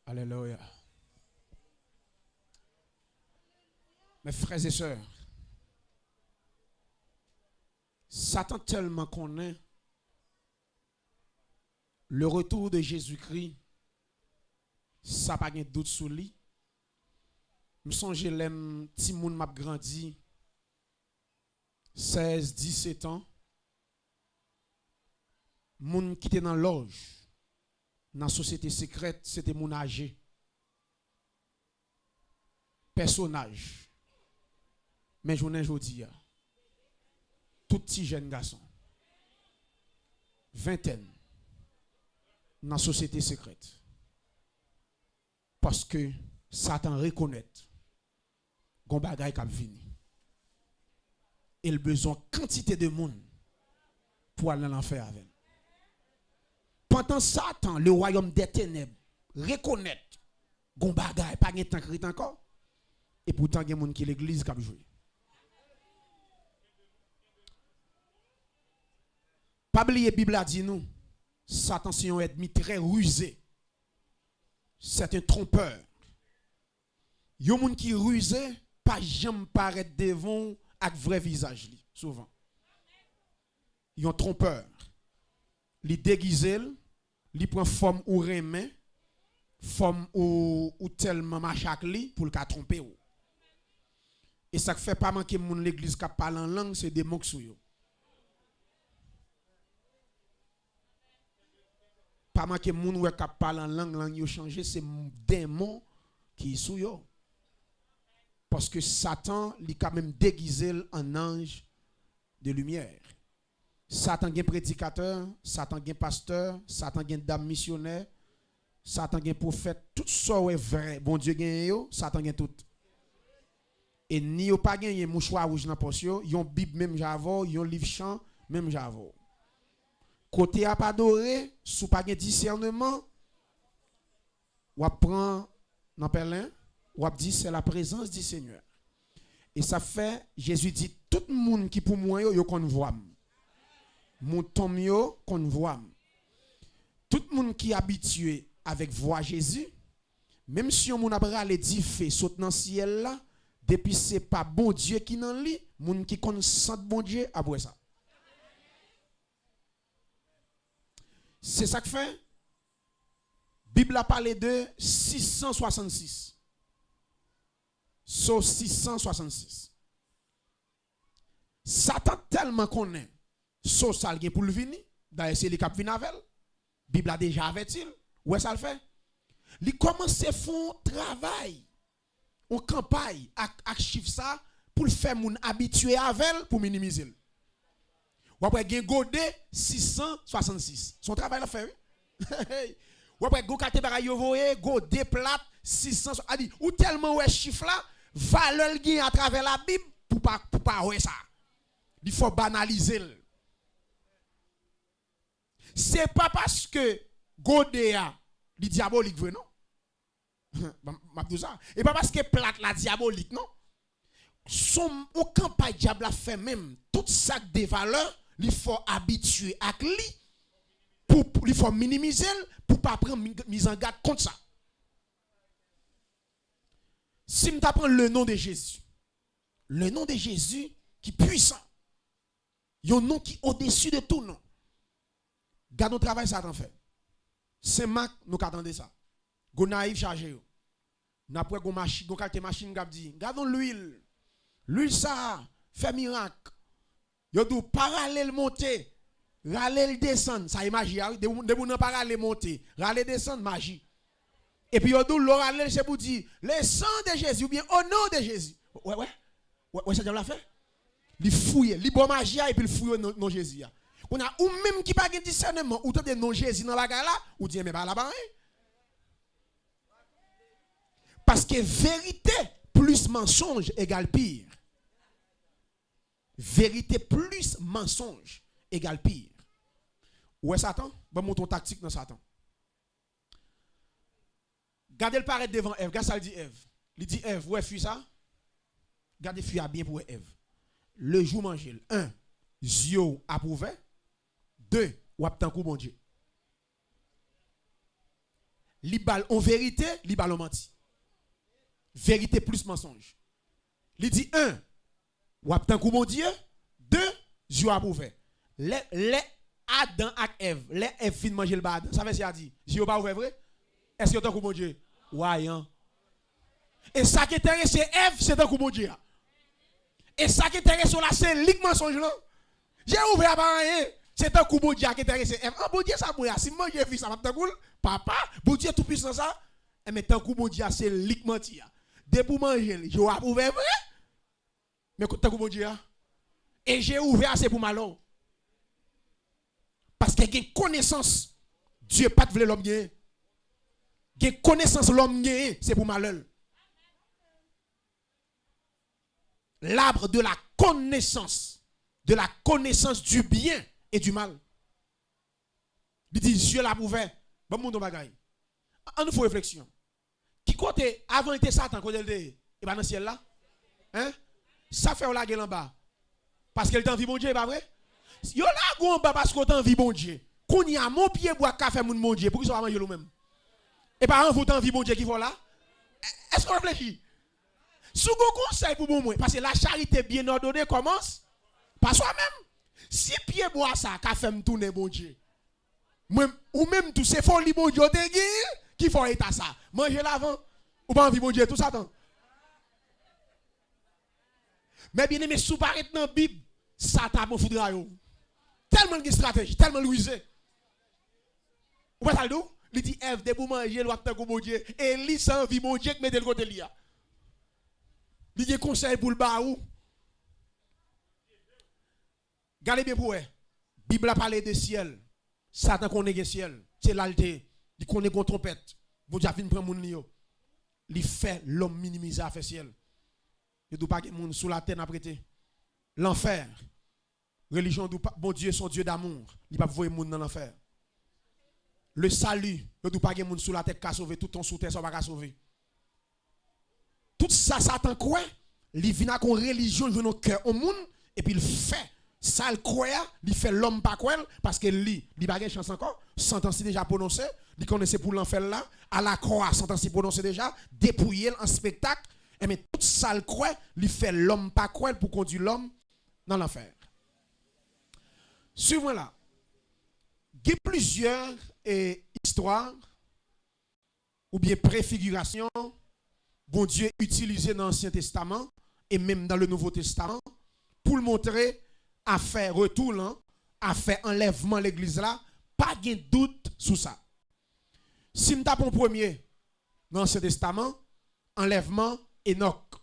Alléluia. Mes frères et sœurs, Satan tellement connaît le retour de Jésus-Christ, ça pas de doute sur lui. Je songe l'aime petit moun m'a grandi 16, 17 ans. Moun qui était dans l'orge, dans la société secrète, c'était moun âgé. Personnage. Mais je ne dis pas. Tout petit jeune garçon. Vingtaine. Dans la société secrète. Parce que Satan reconnaît qu'on bagaille qui vini. Il a besoin de quantité de monde pour aller dans l'enfer avec. Pendant Satan, le royaume des ténèbres, reconnaît qu'on bagaille pas de temps encore. Et pourtant, il y a des gens qui l'église qui a joué. Pas oublier la Bible a dit nous, Satan c'est un ennemi très rusé. C'est un trompeur. Il y a des gens qui rusé, pas jamais paraître devant avec vrai visage souvent. Ils ont trompeur. Ils déguisent, ils prennent forme ou remet, forme ou tellement machakli pour le tromper. Et ça fait pas manquer moun l'église qui parle en langue, c'est des mots sou yo. Pas manquer moun ouais qui parle en langue yo changé, c'est démon qui sou yo. Parce que Satan, il quand même déguisé en ange de lumière. Satan est prédicateur, Satan est pasteur, Satan est dame missionnaire, Satan est prophète, tout ça est vrai. Bon Dieu gagne Satan est tout. Et ni yo pas gagné mouchoir rouge dans poche yo, yon Bible même j'avo, yon livre chant même j'avo. Côté a pas adoré, sous pas gain discernement, ou prend dans Pelin, ou dit c'est la présence du Seigneur. Et ça fait Jésus dit tout le monde qui pour moi yo kon voit. Mon tom yo kon voit. Tout le monde qui est habitué avec voix Jésus, même si on a bras les 10 fées saute dans ciel là, depuis c'est pas bon Dieu qui nan li, moun qui connaît bon Dieu après ça. C'est ça que fait. Bible a parlé de 666. So 666. Satan tellement connaît. So ça le pour le venir. D'ailleurs c'est le cap vinn avec. Bible a déjà averti. Ouais ça le fait. Il commence à faire un travail. On campagne avec chiffre ça pour le faire moun habitué avec pour minimiser. Ou après gen godé 666. Son travail la fait. Ou après go kate bagay yo voye godé plate 600 a dit ou tellement ouais chiffre là valeur gen à travers la Bible pour pas ouais ça. Il faut banaliser. C'est pas parce que godé a li diabolique vrai non. Et pas parce que plate la diabolique, non. Son aucun pas diable a fait même tout ça des valeurs, il faut habituer à lui pour il faut minimiser pour pas prendre mise en garde contre ça. Si nous apprenons le nom de Jésus, le nom de Jésus qui est puissant, il y a un nom qui est au-dessus de tout nom. Garde notre travail ça t'en fait. C'est Marc nous attendons ça. Go naïf chargé yo. N'après go machine, go qualité machine gap dit, gardons l'huile. L'huile ça fait miracle. Yo dou parallèle monter, râler descendre, ça est magie. De moun parallèle monter, râler descendre magie. Et puis yo dou le râler c'est pour dire le sang de Jésus ou bien au nom de Jésus. Ouais ça l'a fait. Il fouille, il bon magie et puis il fouille non Jésus. On a ou même qui pas de discernement ou de non Jésus dans la gare là ou dit mais pas là-bas. Parce que vérité plus mensonge égale pire. Vérité plus mensonge égale pire. Ouais Satan, bon monter tactique dans Satan. Gardez le paraître devant Ève, regarde ça il dit Ève. Il dit Ève, ouais fuis ça. Gardez fuis bien pour Ève. Le jour manger. 1. Zio approuvé. 2. Ou aptan coup bon Dieu. li bal en vérité, li bal en menti. Vérité plus mensonge. Il dit 1, ou ap tan kou mon Dieu, 2, Dieu a ouvert. Les Adam et Ève, les Ève fin manger le bad. Ça veut dire dit, Dieu pas ouvert vrai? Est-ce que tan kou mon Dieu? Ouais, hein. Et ça qui intéresse Ève, c'est tan kou mon Dieu. Et ça qui intéresse là, c'est lik mensonge là. J'ai ouvert pas rien. C'est un coup bon Dieu qui intéresse Ève. Ah bon Dieu ça moi, si moi j'ai vu ça, m'a cool. Papa, bon Dieu tout puissant ça. Mais tant coup bon Dieu c'est lik menti. Dès pour manger, je a ouvert vrai. Mais tant coup bon Dieu et j'ai ouvert c'est pour malheur. Parce que j'ai connaissance Dieu pas de vouloir l'homme gagner. J'ai connaissance l'homme gagner, c'est pour malheur. L'arbre de la connaissance du bien et du mal. Il dit Dieu l'a ouvert. Bon monde bagaille. On nous faut réflexion. Qui côté avant était Satan côté et pas dans le ciel là? Hein? Ça fait la gueule en bas. Parce qu'elle t'envie bon Dieu, pas vrai? Yo la go en bas parce qu'on t'envie bon Dieu. Qu'on y a mon pied boire café mon bon Dieu pour qu'il soit manger lui-même. Et par exemple, vous t'envie bon Dieu qui va là? Est-ce qu'on réfléchit? Sous bon conseil pour bon moi parce que la charité bien ordonnée commence par soi-même. Si pied boire ça café me tourner bon Dieu. Ou même tout c'est folie bon Dieu qui faut état ça. Manger l'avant ou pas envie bon Dieu tout ça tant. Mais bien aimé sous paraître dans Bible, Satan bon foudra yo. Tellement de stratégie, tellement rusé. Ou pas ça le do? Il dit Ève de pour manger l'autre tant bon Dieu et lui sans envie bon Dieu qui met de côté li a. Il y a conseil pour le bas ou. Regardez bien pour eux. Bible a parlé de ciel. Satan connaît le ciel. C'est l'alté. Il connaît une trompette. Bon Dieu vient prendre mon lio. Il fait l'homme minimiser à faire ciel. Il ne doit pas que monde sous la terre n'a prêté. L'enfer. Religion bon Dieu son Dieu d'amour. Il ne va pas voir monde dans l'enfer. Le salut. Il ne doit pas que monde sous la terre qui sauver tout ton sous terre ça va sauver. Tout ça Satan quoi? Il vient avec une religion dans nos cœurs au monde et puis il fait ça le croit, il fait l'homme pas quoi parce que lui, il n'a pas de chance encore, sentence déjà prononcée, il connaissait pour l'enfer là, à la croix, sentence prononcée déjà, dépouillé en spectacle, et mais tout ça le croit, il fait l'homme pas quoi pour conduire l'homme dans l'enfer. Suivons là. Il y a plusieurs histoires ou bien préfigurations bon Dieu utilisé dans l'Ancien Testament et même dans le Nouveau Testament pour le montrer à faire retour là, à faire enlèvement l'église là, pas de doute sur ça. Si nous tapons premier dans l'Ancien Testament, enlèvement Enoch.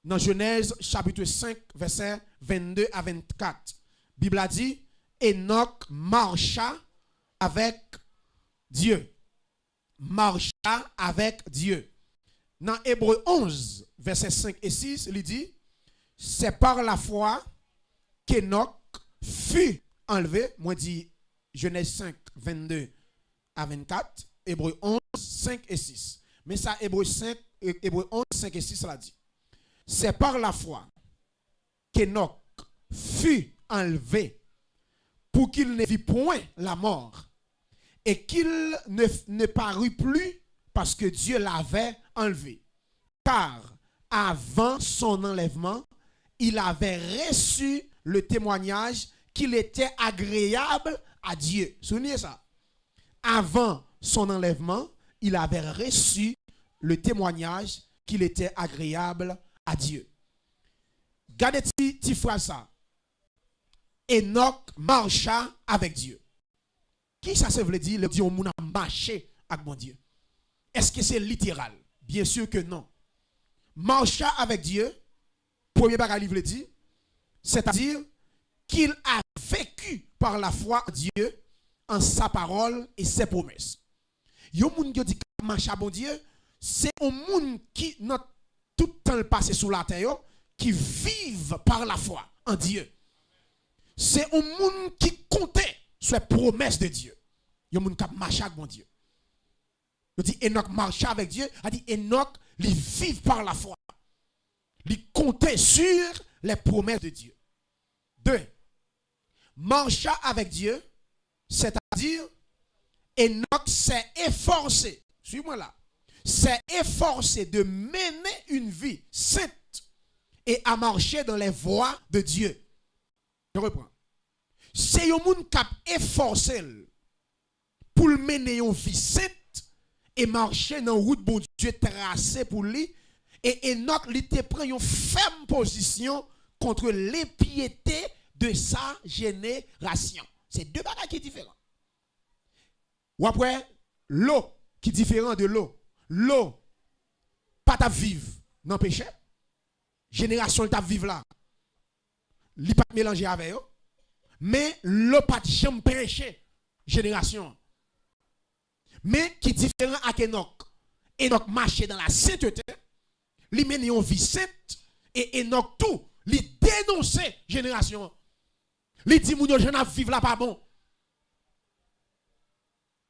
Dans Genèse chapitre 5 verset 22 à 24. Bible a dit Enoch marcha avec Dieu. Marcha avec Dieu. Dans Hébreu 11 verset 5 et 6, il dit c'est par la foi qu'Enoch fut enlevé. Moi dit Genèse 5 22 à 24, Hébreu 11 5 et 6. Mais ça Hébreu 11 5 et 6 l'a dit. C'est par la foi qu'Enoch fut enlevé pour qu'il ne vit point la mort et qu'il ne parut plus parce que Dieu l'avait enlevé. Car avant son enlèvement, il avait reçu le témoignage qu'il était agréable à Dieu. Souvenez ça. Avant son enlèvement, il avait reçu le témoignage qu'il était agréable à Dieu. Gardez cette phrase ça. Enoch marcha avec Dieu. Qui ça veut dire? Le dit on a marché avec mon Dieu. Est-ce que c'est littéral? Bien sûr que non. Marcha avec Dieu, premier bagage livre dit, c'est-à-dire qu'il a vécu par la foi en Dieu, en sa parole et ses promesses. Yo moun qui dit marcha bon Dieu, c'est un monde qui not tout le temps passé sous la terre qui vivent par la foi en Dieu. C'est un monde qui comptait sur les promesses de Dieu. Yo moun qui marcha avec bon Dieu. Il dit Enoch marcha avec Dieu, a dit Enoch il vit par la foi. Il comptait sur les promesses de Dieu. 2. Marcha avec Dieu, c'est-à-dire Enoch s'est efforcé, suis-moi là, s'est efforcé de mener une vie sainte et à marcher dans les voies de Dieu. Je reprends. C'est un monde qui a efforcé pour mener une vie sainte et marcher dans la route bon Dieu tracé pour lui. Et Enoch, il te prend une ferme position contre l'impiété de sa génération. C'est deux bagages qui sont différents. Ou après, l'eau qui est différent de l'eau. L'eau, pas ta vivre dans le péché. Génération ta vivre là. Il pas mélanger avec eux. Mais l'eau pas jamais péché. Génération. Mais qui est différent avec Enoch. Enoch marchait dans la sainteté. Il menait une vie sainte. Et Enoch tout. Il dénonçait génération. Il dit, moun yo jeune vivre là pas bon.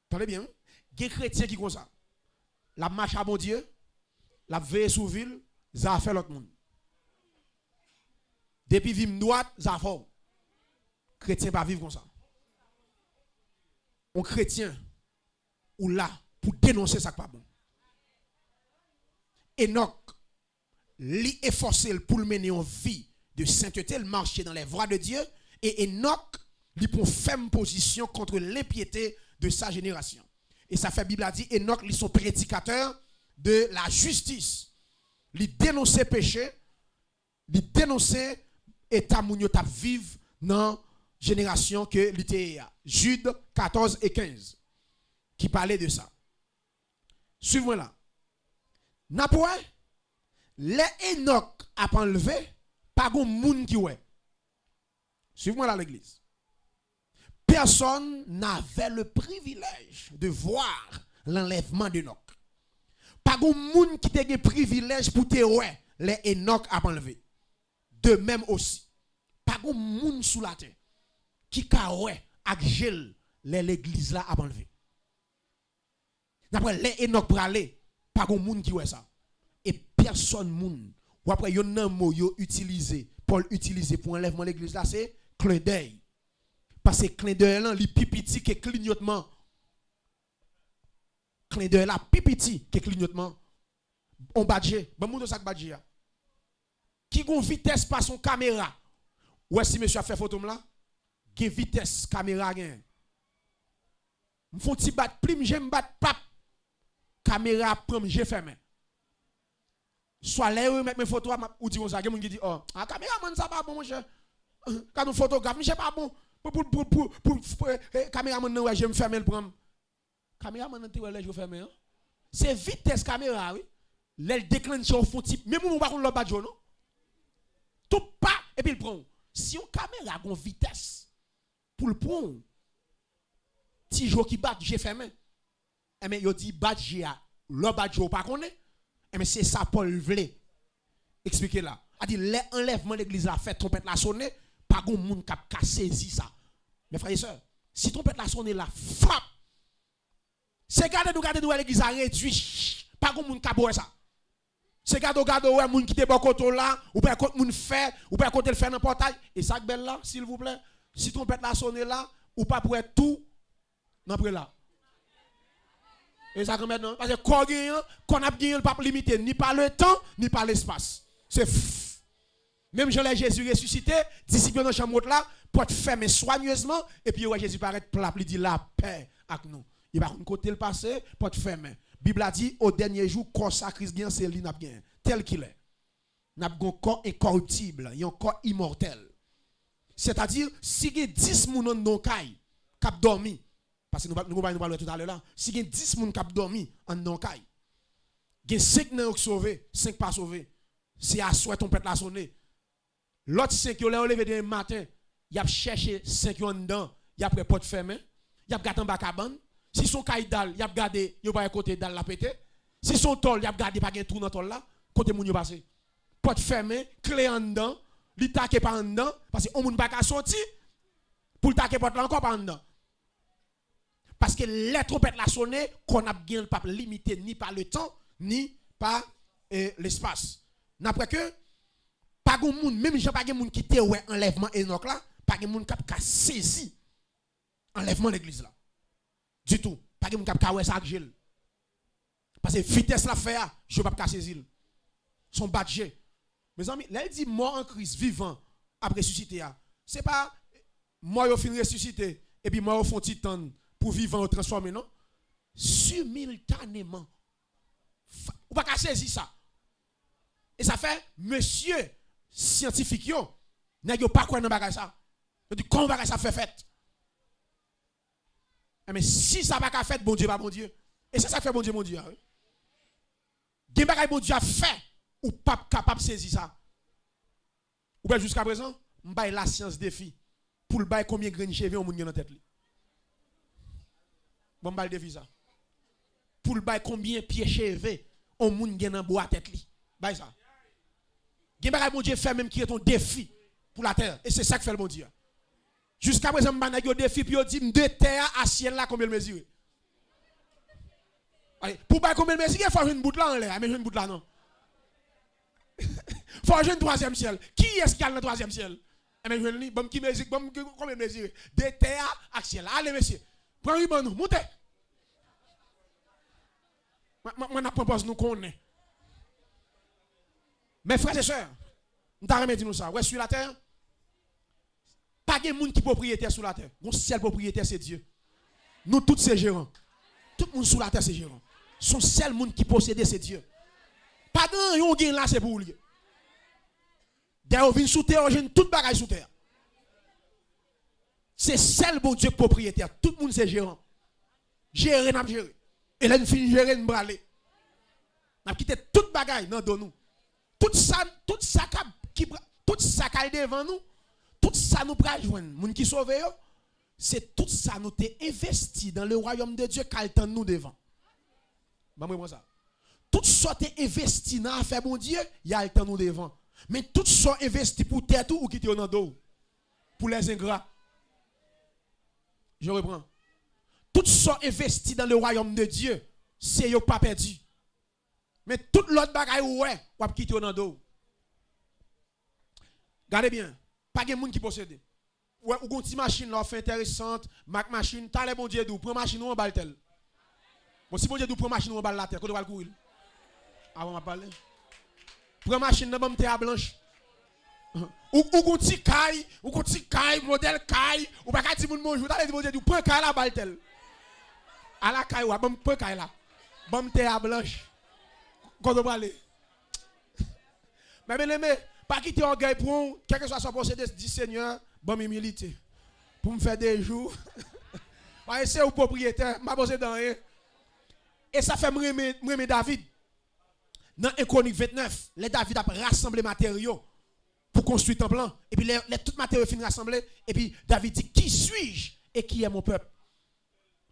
Attendez bien. Il y a des chrétiens qui font ça. La marche à bon Dieu. La veille sous ville. Ça a fait l'autre monde. Depuis vivre droite, ça a fait. Chrétien pas vivre comme ça. Un chrétien ou là pour dénoncer ça pas bon. Enoch li efforcé pour mener une vie de sainteté, il marchait dans les voies de Dieu et Enoch li prend ferme position contre l'impiété de sa génération. Et ça fait Bible a dit Enoch li son prédicateur de la justice. Li dénonçait péché, li dénonçait état moun yo t'a vivre dans génération que l'était Jude 14 et 15 qui parlait de ça. Suivez-moi là. N'apoua, les Enoch a enlevé, pas de monde qui ouais. Suivez-moi là l'église. Personne n'avait le privilège de voir l'enlèvement d'Enoch. Pas de monde qui a le privilège pour te ouais, les Enoch a enlevé. De même aussi, pas de monde sous la terre qui a ouais, avec gel, l'église là a enlevé. D'après les Enoch pralé, pas de monde qui ouais ça. Et personne moun. Ou après yon nan mot yo utilisé, Paul utilisé pour enlèvement l'église là, c'est clin d'œil. Parce que clin d'œil là, li pipiti que clignotement. Clin d'œil là, pipiti que clignotement. On badge, bon moun ça badge. Qui gon vitesse par son caméra. Ouais si monsieur a fait photo là, qui vitesse caméra gen. M'font ti bat plim, j'aime bat pap. Caméra prend j'ai fermé. Soit là où mettre mes photos ou dit on ça qui dit oh caméraman ça pas bon mon cher. Quand on photographe c'est pas bon pour caméraman ouais je me fermer le prendre. Caméraman tu ouais je fermer. C'est vitesse caméra oui. Elle déclenche au fond type même on pas le badjo non. Tout pas et puis il prend. Si on caméra gon vitesse pour le prendre ti jo qui bat j'ai fermé. Et mais yo dit badji a le badjo pas connaît. Mais c'est ça Paul voulait expliquer là. A dit l'enlèvement de l'église a fait trompette la sonner, pas grand monde qui a saisi ça. Mes frères et sœurs, si trompette la sonner la frappe. C'est garder nous l'église a réduit, pas grand monde qui a boire ça. C'est garder ouais monde qui te bon côté là, ou pas côté monde fait, ou pas côté le faire dans portail et ça belle là, s'il vous plaît. Si trompette la sonner là, ou pas pour être tout dans près là. Et ça maintenant parce que qu'on a gagné pas limité ni par le temps ni par l'espace. C'est même Jean Jésus ressuscité, disciple dans la chambre là, pour te fermer soigneusement et puis Jésus paraît plat, il dit la paix avec nous. Il va côté le passé pour te fermer. Bible a dit au dernier jour consacré bien c'est lui n'a bien tel qu'il est. N'a un corps incorruptible, un corps immortel. C'est-à-dire si il y a 10 moun dans caille cap dormi. Parce que nous parlons tout à l'heure là. Si il y a 10 personnes qui ont dormi en non-caille, il y a 5 qui sont sauvés, 5 pas sauvés. C'est à souhait ton pète la sonner. L'autre 5 qui ont levé demain matin, il a cherché 5 qui ont dedans, il a pris porte fermée, il a gardé en bas cabane. Si son caille dalle, il a gardé, il a côté dalle la pété. Si son tol, il a gardé pas un trou dans tol là, côté moun yo passé. Porte fermée, clé en dedans, li taqué pas en dedans parce que on moun pas ka sorti pour taquer porte là encore pas en dedans. Parce que les trompettes la sonné, qu'on a bien pas limité ni par le temps, ni par l'espace. N'après que, pas de monde, même si pas de monde qui te ouais enlèvement Enoch là, pas de monde qui a saisi enlèvement de l'église là. Du tout. Pas que mon cap kawé ça gel. Parce que vitesse la fait, je pas saisir. Son badge. Mes amis, là il dit mort en Christ, vivant, après ressuscité. C'est pas mort au fin ressuscité et puis mort au fond titan pour vivant ou transformer, non? Simultanément. Ou pas saisir ça. Et ça fait, monsieur scientifique, yo, n'a pas quoi dans bagage ça. Il dit, comment bagage ça fait? Mais si ça va pas fait, bon Dieu, pas bon Dieu. Et c'est ça qui fait bon Dieu, mon Dieu. Des bagages bon Dieu a fait, ou pas capable de saisir ça. Ou bien jusqu'à présent, m'baille la science défi pour le bail combien de grains de cheveux on moun dans la tête. Bon, m'baille défi ça. Pour le bail combien de pieds cheveux on moun dans bois tête li. Baille ça. Des bagages bon Dieu fait même qui est ton défi pour la terre. Et c'est ça que fait le bon Dieu. Jusqu'à présent, je suis défi, puis je dis, de terre à ciel là, combien de mesures? Pour pas combien de mesures, il faut jouer une bout là en l'air, mais jouer une bout là non. Il faut jouer une troisième ciel. Qui est-ce qui a le troisième ciel? Mais je dis, bon, qui mesure, bon, combien de mesures? De terre à ciel. Allez, monsieur, prenez un nous, montez. Moi, je propose nous connaître. Mes frères et sœurs, nous t'arrêtons de nous ça. Ouais, sur la terre. Pas de monde qui propriétaire sur la terre. Mon seul propriétaire, c'est Dieu. Nous tous, ces gérants. Tout le monde sur la terre, c'est gérant. Son seul monde qui possède, c'est Dieu. Pas de yon gen là, c'est pour lui. D'ailleurs, vient sous terre, on tout bagage sous terre. C'est seul bon Dieu propriétaire. Tout le monde, c'est gérant. Gérer, n'a gérer. Et là, nous finissons gérer, nous braler. Nous quitté tout bagage dans nous. Tout ça qui est devant nous. Tout ça nous pral joindre, moun qui sauve yo, c'est tout ça nous t'es investi dans le royaume de Dieu qu'al temps nous devant. Moi ça. Tout ça t'es investi dans affaire bon Dieu, il y a le temps nous devant. Mais tout ça investi pour tête ou qui te dans dos pour les ingrats. Je reprends. Tout ça investi dans le royaume de Dieu, c'est yo pas perdu. Mais tout l'autre bagaille ouais, ou qui te dans dos. Regardez bien. Pas de monde qui possède. Ou une petite machine là, fait intéressante, Mac machine, t'as les bon Dieu d'où, prends machine ou en balle tel. Bon, si bon Dieu d'où, prends machine ou en balle la terre, quand tu vas le courir. Avant de parler. Prends machine, dans t'es à blanche. Ou une petite caille, modèle caille, ou pas qu'à dire mon bonjour, t'as les bon Dieu d'où, prends caille la balle tel. À la caille, ou bon, prends caille là. Bon, t'es à blanche. Quand tu vas parler. Mais bien aimé, pas quitter orgueil pour quel que soit son procédé, dit Seigneur, bon humilité. Pour me faire des jours. C'est au propriétaire, m'a posé dans rien. Et ça fait me David. Dans 1 Chronique 29, les David a rassemblé matériaux pour construire un plan. Et puis les tout matériaux finissent rassemblés. Et puis David dit, qui suis-je et qui est mon peuple?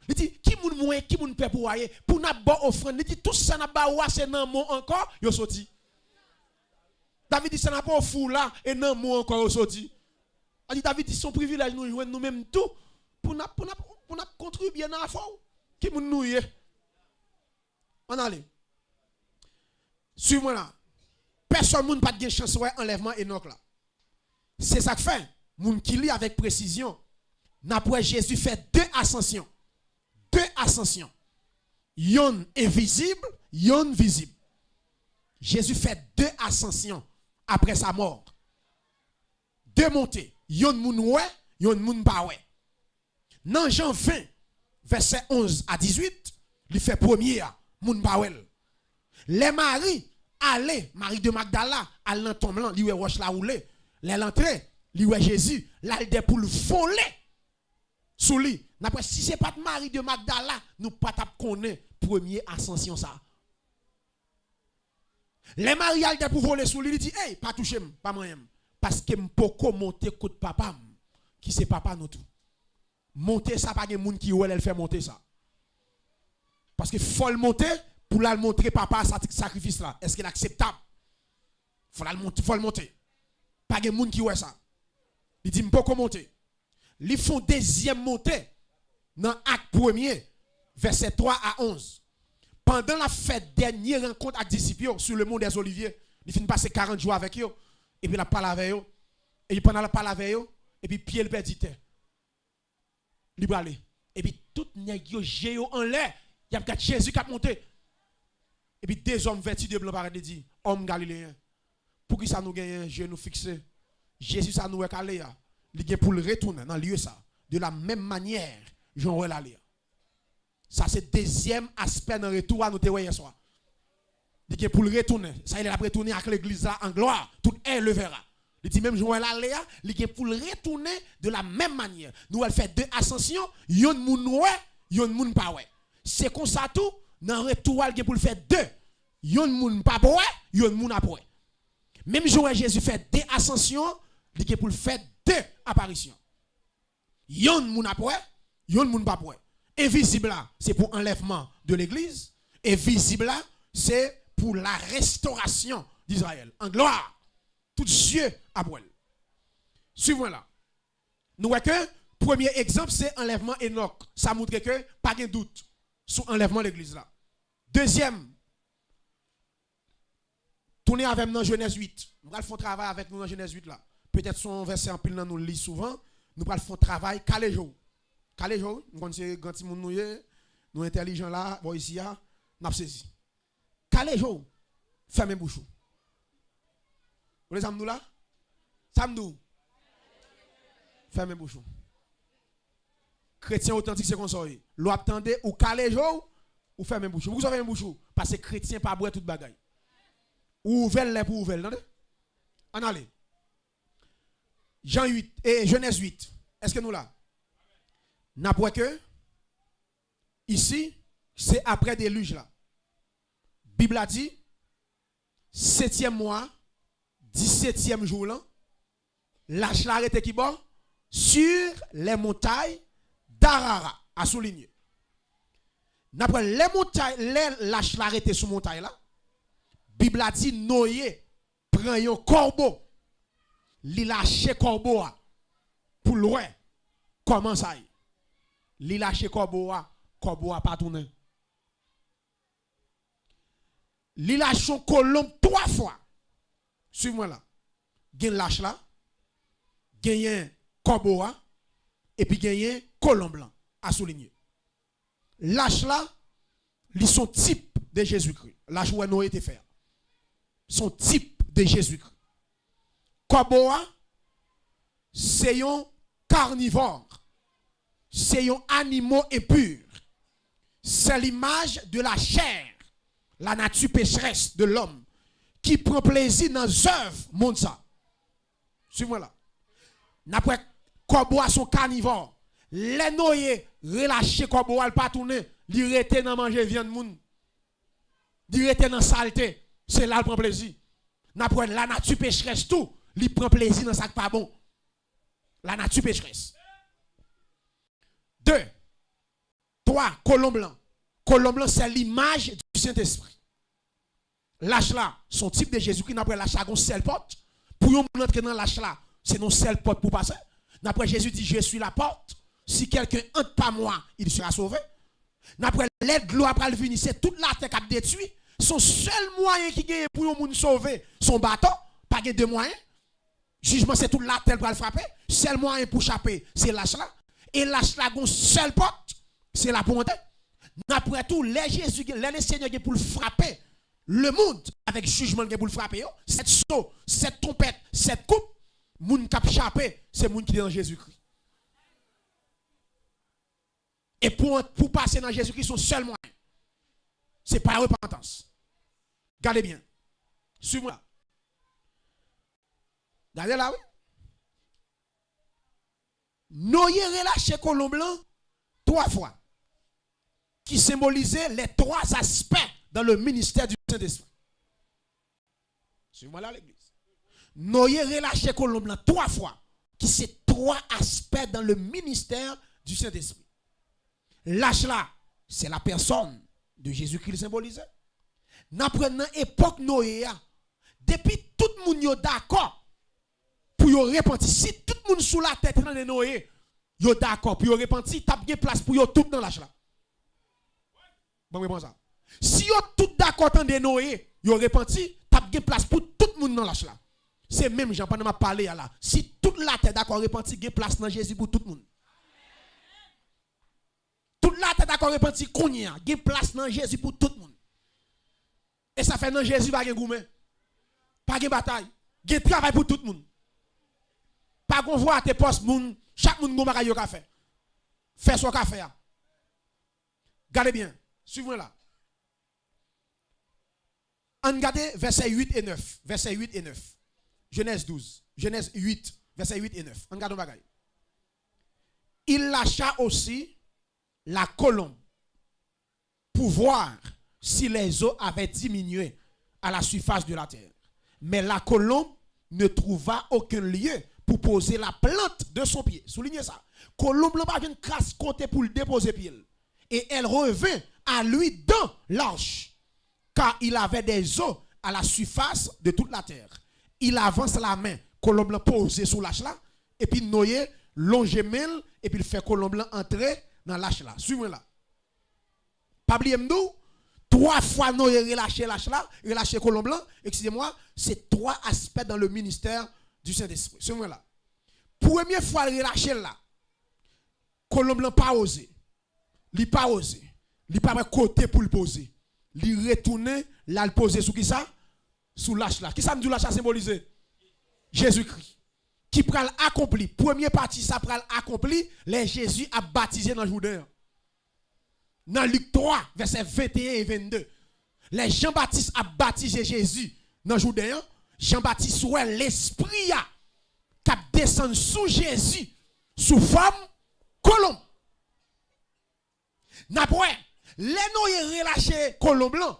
Il dit, qui moun moins, qui moun peuple pour n'a pas offrande. Il dit, tout ça n'a pas c'est dans mon encore, yo sorti. David dit, ça n'a pas fou là, et non, moi encore sorti. David dit, son privilège nous joindre nous-mêmes tout, pour nous contribuer dans la foi. Qui nous nous y on allez. Suis-moi là. Personne n'a pas de chance ouais enlèvement Enoch là. C'est ça que fait. Moun qui lit avec précision. N'après Jésus fait deux ascensions. Deux ascensions. Yon invisible, yon visible. Jésus fait deux ascensions après sa mort. Deux montées. Yon moun ouais, yon moun pa ouais. Dans Jean 20, verset 11 à 18, il fait premier, moun pa ouais. Les maris, allez, Marie de Magdala, allez dans tombe là, li ouais roche la roulé. Les l'entrée, li ouais Jésus, là il pour le voler. Sous lui. D'après si c'est pas de Marie de Magdala, nous pas tap connaître premier ascension ça. Les mariages pour voler sous lui, il dit, hey, pas toucher, pas moi. Parce que je peux monter coup de papa, qui c'est papa nous tout. Monter ça, pas de monde qui elle fait monter ça. Parce que faut le monter pour la montrer papa sacrifice là. Est-ce qu'il est acceptable? Faut le monter. Pas de monde qui ouais ça. Il dit, je peux monter. Ils font deuxième montée dans l'acte premier, verset 3 à 11. Pendant la fête dernière rencontre avec les disciples sur le mont des Oliviers, il finit passer 40 jours avec eux, et puis il a parlé avec eux, et pendant la parole avec eux, et puis Pierre le perdit terre. Il va aller. Et puis tout nèg yo géo en l'air, y a regardé Jésus qui a monté. Et puis deux hommes vêtus de blanc paraît dit homme galiléen. Pour qui ça nous gagne Dieu nous fixer. Jésus ça nous est calé là. Il est pour le retourner dans lieu ça de la même manière Jean l'aller. Ça c'est deuxième aspect dans retour à nous te hier soir. Il est pour le retourner. Ça il est après retourner avec l'église là en gloire, tout est le verra. Il dit même Joël allait, il est pour le retourner de la même manière. Nous elle fait deux ascensions, yon moun ouais, yon moun pas ouais. C'est comme ça tout dans retour il est pour le faire deux. Yon moun pas ouais, yon moun pas ouais. Même Joël Jésus fait deux ascensions, il est pour le faire deux apparitions. Yon moun pas ouais, yon moun pas ouais. Invisible là, c'est pour enlèvement de l'église et visible là, c'est pour la restauration d'Israël en gloire. Tout cieux à poil. Suivons là. Nous voyons que premier exemple c'est enlèvement Enoch. Ça montre que pas de doute sur enlèvement de l'église là. Deuxième, tournez avec nous dans Genèse 8. Nous allons faire un travail avec nous dans Genèse 8 là. Peut-être son verset en pile nous lit souvent. Nous allons faire un travail caléjo. Caléjo, nous connaissons quand nous intelligents là, bon ici là, n'a saisi. Caléjo, fermez bouchou. Vous les amnou là? Samdou. Fermez bouchou. Chrétien authentique c'est comme ça. L'on attendait ou caléjo ou fermez bouchou. Vous fermez bouchou parce que chrétien pas boire toute bagaille. Ou ouvert les pour ouvert, entendez? En allez. Jean 8 et Genèse 8. Est-ce que nous là? N'a pas que ici c'est après déluge là. Bible a dit 7e mois 17e jour là, lâche l'arrêté qui bon sur les montagnes d'Arara à souligner. D'après les montagnes, les lâche l'arrêté sur montagne là, Bible a dit Noé prend un corbeau, li lâche corbeau pour loin. Comment ça y? Li lâche corbeau pas tourner. Li lâche son colombe 3 fois. Suivez-moi là. Gen lâche là, gen corbeau et puis gen colombe blanc à souligner. Lâche là, ils sont type de Jésus-Christ. Lâche où Noé était fait. Son type de Jésus-Christ. Corbeau c'est un carnivore. C'est un animal impur. C'est l'image de la chair, la nature pécheresse de l'homme qui prend plaisir dans les œuvres monde ça. Suivez-moi là. N'après corbeau son carnivore. Les noyés relâché corbeau al pas tourner, li rete dans manger viande moun. Li rete dans saleté, c'est là il prend plaisir. N'après la nature pécheresse tout, li prend plaisir dans ça pas bon. La nature pécheresse. 2 3 colombe blanc. Colombe blanc c'est l'image du Saint-Esprit. Lâche là, son type de Jésus-Christ, n'après lâche là, on seule porte. Pour yon entrer dans lâche là, c'est non seule porte pour passer. N'après Jésus dit, je suis la porte. Si quelqu'un entre pas moi, il sera sauvé. N'après l'aide de l'eau après le venir, c'est toute la terre qui a détruit. Son seul moyen qui gagne pour yon moun sauver, son bateau, pas de deux moyens. Jugement, c'est toute la terre pour le frapper. Seul moyen pour chapper, c'est lâche là. Et lâche là, une seule porte, c'est la ponte. N'après tout, les Jésus, les Seigneur pour le frapper. Le monde, avec jugement pour le frapper, cette saut, cette trompette, cette coupe, moun cap chapé, c'est moun qui est dans Jésus-Christ. Et pour passer dans Jésus-Christ, son seul moyen, c'est pas la repentance. Regardez bien. Suivez-moi. Regardez là, oui. Noé relâché colombe blanc 3 fois, qui symbolisait les 3 aspects dans le ministère du Saint-Esprit. Suivez-moi là l'église. Noé relâché colombe blanc 3 fois, qui c'est 3 aspects dans le ministère du Saint-Esprit. Lâche là, c'est la personne de Jésus-Christ symbolisé. N'après l'époque Noé, depuis tout le monde est d'accord pour y repentir. Si tout le monde sous la tête de Noé, est d'accord pour y repentir, t'as bien place pour y tout dans lâche là. Bon, mais bon ça. Si vous tout d'accord de Noé, vous repenti, t'as bien place pour tout le monde dans lâche là. C'est même Jean pendant m'a parlé là. Si toute la tête d'accord repenti, il y a place dans Jésus pour tout le monde. Toute la tête d'accord repenti kounya, il y a place dans Jésus pour tout le monde. Et ça fait dans Jésus pas de gourmet. Pas de bataille. Il y a travail pour tout le monde. Pas qu'on voit tes postes moun, chaque monde gourmet yo café. Fais son café. Regardez bien, suivez-moi là. On regarde verset 8 et 9. Verset 8 et 9. Genèse 12. Genèse 8, verset 8 et 9. On regarde bagaille. Il lâcha aussi la colombe pour voir si les eaux avaient diminué à la surface de la terre. Mais la colombe ne trouva aucun lieu pour poser la plante de son pied. Soulignez ça. Colombe n'a pas une crasse côté pour le déposer pied. Et elle revint à lui dans l'arche, car il avait des eaux à la surface de toute la terre. Il avance la main, colombe l'a posé sous l'arche là, et puis Noé longe mel, et puis il fait colombe entrer dans l'arche là. Suivez là. Pas oublier m'dou, 3 fois Noé relâché l'arche là, relâché colombe là, excusez-moi, c'est 3 aspects dans le ministère du Saint-Esprit. Suivez là. Première fois relâché là, colombe l'a pas osé. Il pas osé. Il pas côté pour le poser. Il retourner là le poser sous qui ça? Sous l'arche là. Qui ça me dit l'arche a symbolisé? Jésus-Christ. Qui pral accompli. Première partie ça pral accompli, les Jésus a baptisé dans Jourdain. Dans Luc 3 verset 21 et 22. Les Jean-Baptiste a baptisé Jésus dans Jourdain. Jean-Baptiste ouais l'esprit a qui descend sous Jésus sous forme colombe. N'après, les noyés relâchés colombe blanc,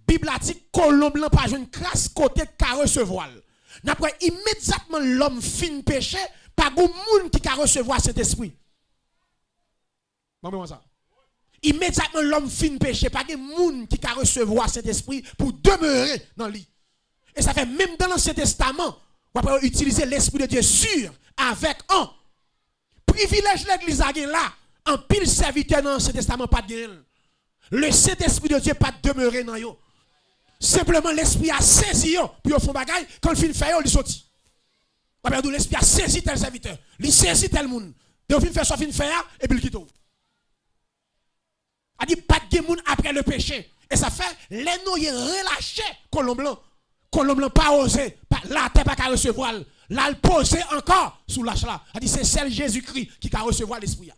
Bible a dit colombe blanc pas une crasse côté de recevoir. N'après, immédiatement l'homme fin péché, pas de monde qui a recevoir cet esprit. Bon, ça. Immédiatement l'homme fin péché, pas de monde qui a recevoir cet esprit pour demeurer dans lui. Et ça fait même dans l'Ancien Testament, on va utiliser l'esprit de Dieu sûr avec un privilège l'église a là. En pile serviteur dans l'Ancien Testament pas de gain. Le Saint-Esprit de Dieu pas demeurer dans yo. Simplement l'esprit a saisi yo puis au fond bagaille quand le fin fait yo il sorti. L'esprit a saisi tel serviteur, il saisi tel monde. De fin faire so fin faire et puis il quitte. A dit pas de monde après le péché et ça fait les noyés relâché colombe blanc pas osé la terre pas recevoir là le poser encore sous l'arche là. A dit c'est seul Jésus-Christ qui va recevoir l'esprit.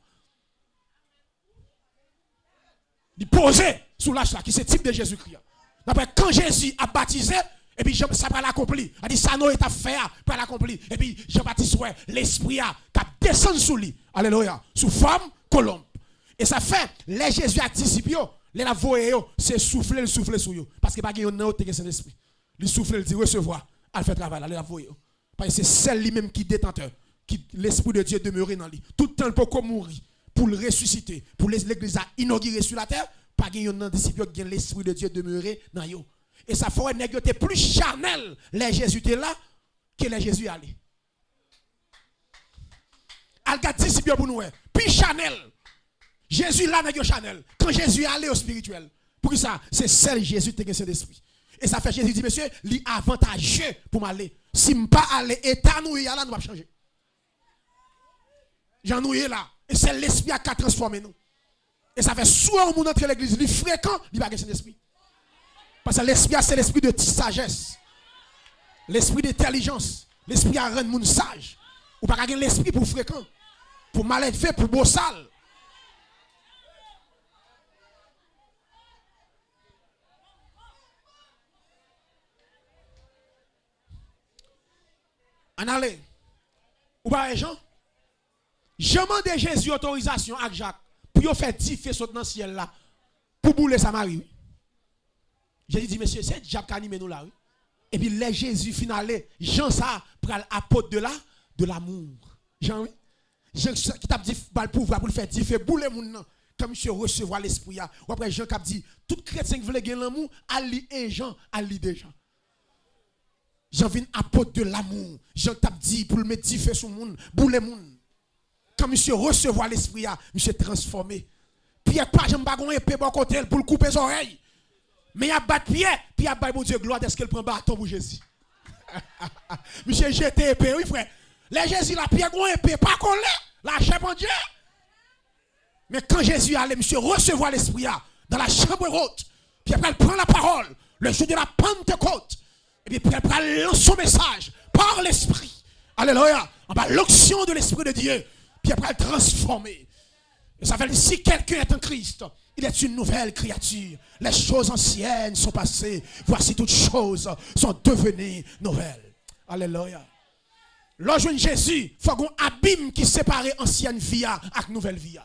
Il posait sous l'arche là, qui c'est type de Jésus-Christ. Après, quand Jésus a baptisé, et puis ça va l'accomplir. Il a dit, ça n'a pas fait, pas l'accomplir. Et puis Jean-Baptiste, ouais, l'esprit a descendu sous lui. Alléluia. Sous forme colombe. Et ça fait, les Jésus anticipe, les la voyer, c'est souffler, le souffler sous eux. Parce que pas qu'il y a un autre qui est l'esprit. Il souffle, il dit recevoir, elle fait travail, elle la voyer. Parce que c'est celle lui-même qui est détenteur, qui l'esprit de Dieu demeure dans lui. Tout le temps, il peut mourir. Pour le ressusciter, pour l'église à inaugurer sur la terre, pas qu'il y a un disciple qui a l'esprit de Dieu demeurer dans yo. Et ça fait négocier plus charnel les Jésus étaient là que les Jésus allaient. Alga disciple pour nous, plus charnel. Jésus là n'est charnel. Quand Jésus allait au spirituel, pour ça, c'est seul Jésus qui a cet esprit. Et ça fait Jésus dit monsieur, li avantageux pour m'aller. Si je ne pas aller état nous là, nous va changer. J'en nous là. Et c'est l'esprit qui a transformé nous. Et ça fait soit on entre l'église, il est fréquent, il va gagner l'esprit. Parce que l'esprit, c'est l'esprit de sagesse. L'esprit d'intelligence. L'esprit à rendre monde sage. Ou pas gagner l'esprit pour fréquent. Pour mal être fait, pour beau sale. En allez. Ou pas Jean? Je demande à Jésus autorisation avec Jacques pour faire 10 feux sauter dans le ciel là pour bouler Samarie. Jésus dit monsieur c'est Jacques qui anime nous là. Et puis les Jésus finalé Jean ça pour l'apôtre de l'amour. Jean oui. Jean qui t'a dit pas le pouvoir pour faire 10 feux bouler moun comme monsieur recevoir l'esprit ou après Jean qui a dit tout chrétien qui veut gagner l'amour ali un Jean ali deux Jean. Jean vient apôtre de l'amour. Jean t'a dit pour le mettre 10 feux sur moun bouler moun. Quand monsieur recevoir l'esprit, monsieur transformé. Pierre pas j'aime pas gonner épée bon côté pour le couper les oreilles. Mais il a battu Pierre, puis il a battu mon Dieu gloire est-ce qu'il prend bâton pour Jésus. Monsieur jeté épée, oui frère. Les Jésus la Pierre gonner épée pas collé, la chef en Dieu. Mais quand Jésus allait, monsieur, recevoir l'esprit dans la chambre haute, puis après, il prend la parole, le jour de la Pentecôte, et puis après, il lance son message par l'esprit. Alléluia. En bas, l'onction de l'esprit de Dieu, puis après, il transformé. Et ça veut dire, si quelqu'un est en Christ, il est une nouvelle créature. Les choses anciennes sont passées. Voici toutes choses sont devenues nouvelles. Alléluia. Lorsque Jésus, il faut un abîme qui sépare ancienne vie avec nouvelle vie.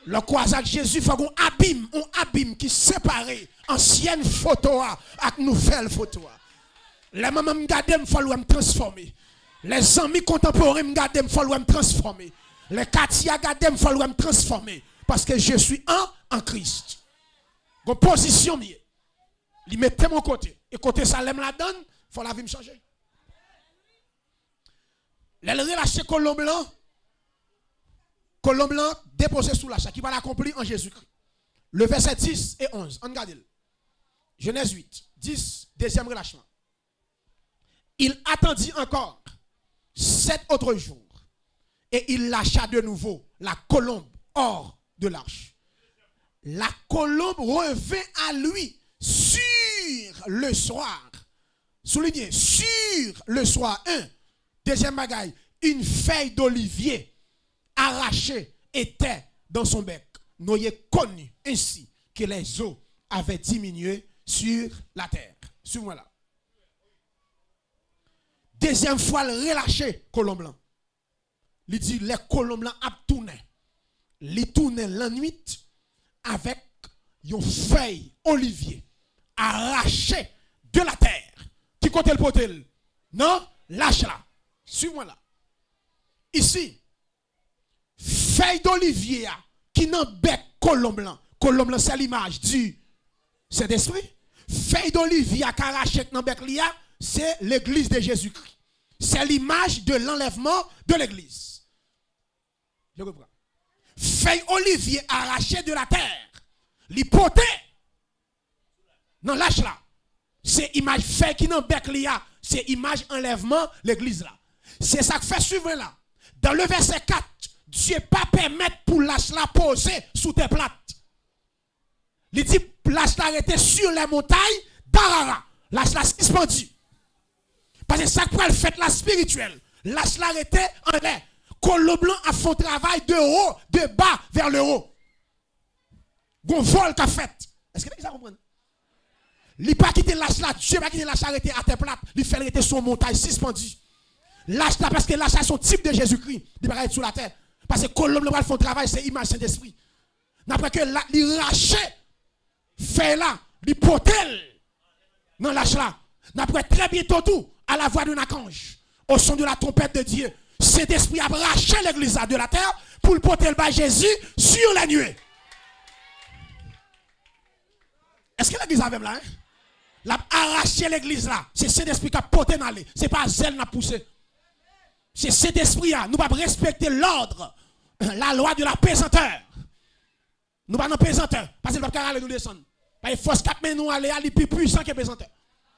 Le croisade Jésus, il faut un abîme qui sépare ancienne photo avec nouvelle photo. Les mamans me gardent, il faut me transformer. Les amis contemporains me gardent, il faut me transformer. Les quartiers gardent, il faut me transformer. Parce que je suis en Christ. Une position mieux. Il mettait mon côté. Et côté ça, l'aime la donne, il faut la vie me changer. Les relâcher colomb blanc déposé sous l'achat, qui va l'accomplir en Jésus-Christ. Le verset 10 et 11. Regardez. Genèse 8, 10, deuxième relâchement. Il attendit encore 7 autres jours. Et il lâcha de nouveau la colombe hors de l'arche. La colombe revint à lui sur le soir. Soulignez, sur le soir. Deuxième bagaille, une feuille d'olivier arrachée était dans son bec. Noé connu ainsi que les eaux avaient diminué sur la terre. Suivez-moi là. Deuxième fois, le relâché colombe blanc. Il dit, les colombes blancs a tourné. Il tournait la nuit avec une feuille olivier arrachée de la terre. Qui côté le potel? Non, lâche là. Suis-moi là. Ici, feuille d'olivier qui n'a bec colombe blanc. Colombe blanc, c'est l'image du Saint-Esprit. Feuille d'olivier qui arrachée dans bec lia, c'est l'église de Jésus-Christ. C'est l'image de l'enlèvement de l'église. Je reprends. Feuille olivier arrachée de la terre. L'hypothèse. Non, lâche là. C'est image feuille qui n'a bec lia. C'est image enlèvement l'église là. C'est ça que fait suivre là. Dans le verset 4, Dieu pas permettre pour lâche la poser sous tes plates. Il dit lâche l'arrêter sur les montagnes d'Arara. Lâche la suspendu. Parce que ça pour le fait la spirituelle. Lâche l'arrêter en l'air. Colombe blanc a fait travail de haut, de bas vers le haut. Gon vol qu'a fait. Est-ce que vous comprenez? Il n'a pas quitté lâche là, Dieu pas quitté lâche arrêter à tes plates. Il fait arrêter son montagne suspendu. Lâche là parce que lâche là son type de Jésus-Christ. Il va être sous la terre. Parce que colombe blanc font travail, c'est image Saint-Esprit. Après que il rachait, fait là, il potel. Non lâche là. Après très bientôt tout, à la voix d'un archange, au son de la trompette de Dieu, cet esprit a arraché l'église de la terre pour le porter le bas Jésus sur la nuée. Est-ce que l'église a même là? Hein? L'a arraché l'église là. C'est cet esprit qui a porté dans les. C'est pas zèle qui a poussé. C'est cet esprit là. Nous ne pouvons pas respecter l'ordre, la loi de la pesanteur. Nous ne pouvons pas pesanteur. Parce que nous ne pouvons pas aller nous descendre. Parce que force cap nous aller à plus puissant que pesanteur.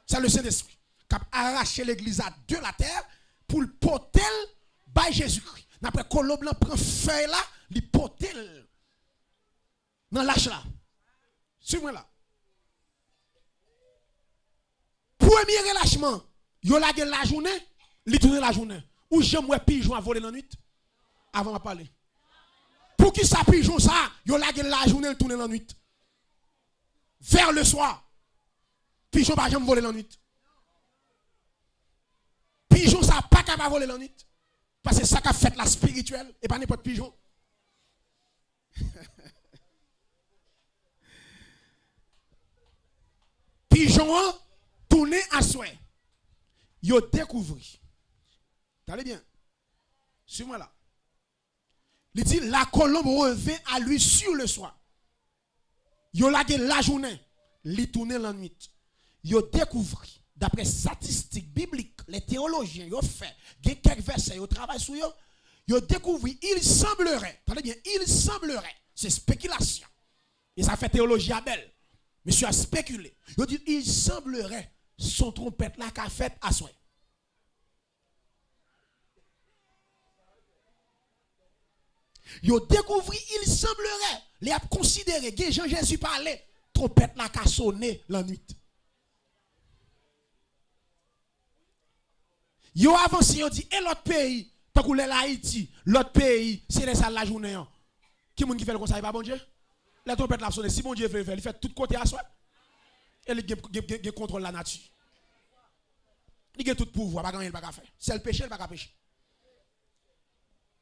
C'est le Saint-Esprit qui a arraché l'église de la terre pour le porter by Jésus-Christ. Après colombe blanc prend feuille là, il porter dans lâche là. Suis-moi là. Premier relâchement, yo la la journée, il tourne la journée. Ou j'aimerais pigeon à voler la nuit avant de parler. Pour qui ça pigeon ça, yo la journée, il tourne la nuit. Vers le soir. Pigeon pas jamais voler la nuit. Pigeon ça pas capable voler la nuit. Parce que ça qu'a fait la spirituelle et pas n'importe pigeon. Pigeon tourné à souhait. Yo découvert. T'allez bien. Suis-moi là. Il dit la colombe revient à lui sur le soir. Yo la journée, il tourne la nuit. Yo découvert d'après statistiques bibliques, les théologiens yo fait quelques versets yo travaillent sur yo découvert il semblerait. Attendez bien, il semblerait. C'est spéculation. Et ça fait théologie à belle. Monsieur a spéculé. Yo dit il semblerait son trompette là qu'a fait à soi. Yo découvri, il semblerait, les a considéré que Jean-Jésus parlait, trompette la ka sonné la nuit. Yo avancé, yo dit, et l'autre pays, tant que l'Haïti, l'autre pays, c'est les salles la journée. Qui moun qui fait le conseil, pas bon Dieu? La trompette la sonné, si bon Dieu veut faire, il fait tout côté à soi. Et il contrôle la nature. Il a tout pouvoir, pas rien pas faire. C'est le péché, il pas pécher.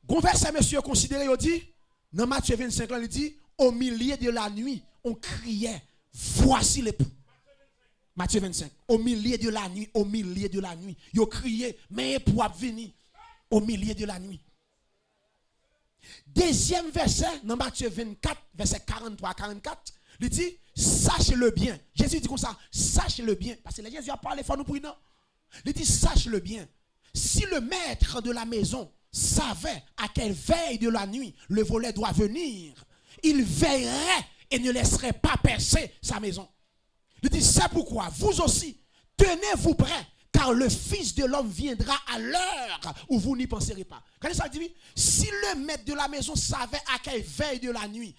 Gon verset monsieur considéré, il dit, dans Matthieu 25, il dit, au milieu de la nuit, on criait, voici l'époux. Matthieu 25, au milieu de la nuit, il criait, mais l'époux a venu au milieu de la nuit. Deuxième verset, dans Matthieu 24, verset 43-44, il dit, sache-le bien. Jésus dit comme ça, sache-le bien. Parce que Jésus a parlé, il faut nous prier, non? Il dit, sache-le bien. Si le maître de la maison savait à quelle veille de la nuit le voleur doit venir, il veillerait et ne laisserait pas percer sa maison. Il dit, c'est pourquoi vous aussi, tenez-vous prêts, car le Fils de l'homme viendra à l'heure où vous n'y penserez pas. Quand ça dit, si le maître de la maison savait à quelle veille de la nuit,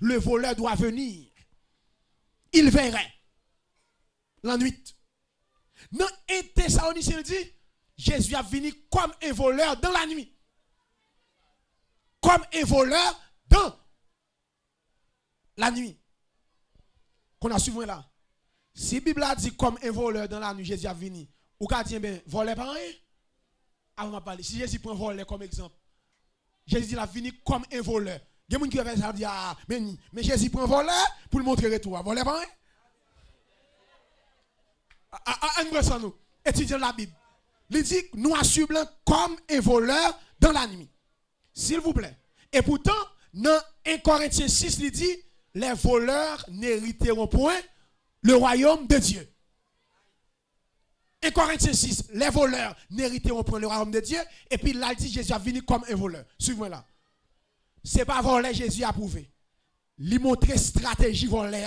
le voleur doit venir, il veillerait la nuit. Dans 1 Thessaloniciens, il dit, Jésus a venu comme un voleur dans la nuit. Comme un voleur dans la nuit. Qu'on a suivi là. Si la Bible a dit comme un voleur dans la nuit, Jésus a venu. Ou qu'a dit, ben, voler par rien? Avant de parler. Si Jésus prend voler comme exemple, Jésus il a venu comme un voleur. Il y a des gens qui va faire ça, dire, ah, mais Jésus prend voler pour le montrer retour. Voler par rien? Un nous, étudiant la Bible. Il dit, nous assurons comme un voleur dans la nuit. S'il vous plaît. Et pourtant, dans 1 Corinthiens 6, il dit, les voleurs n'hériteront point le royaume de Dieu. 1 Corinthiens 6, les voleurs n'hériteront point le royaume de Dieu. Et puis là, il dit, Jésus a venu comme un voleur. Suivez-moi là. Ce n'est pas voler, Jésus a prouvé. Il montre stratégie voler.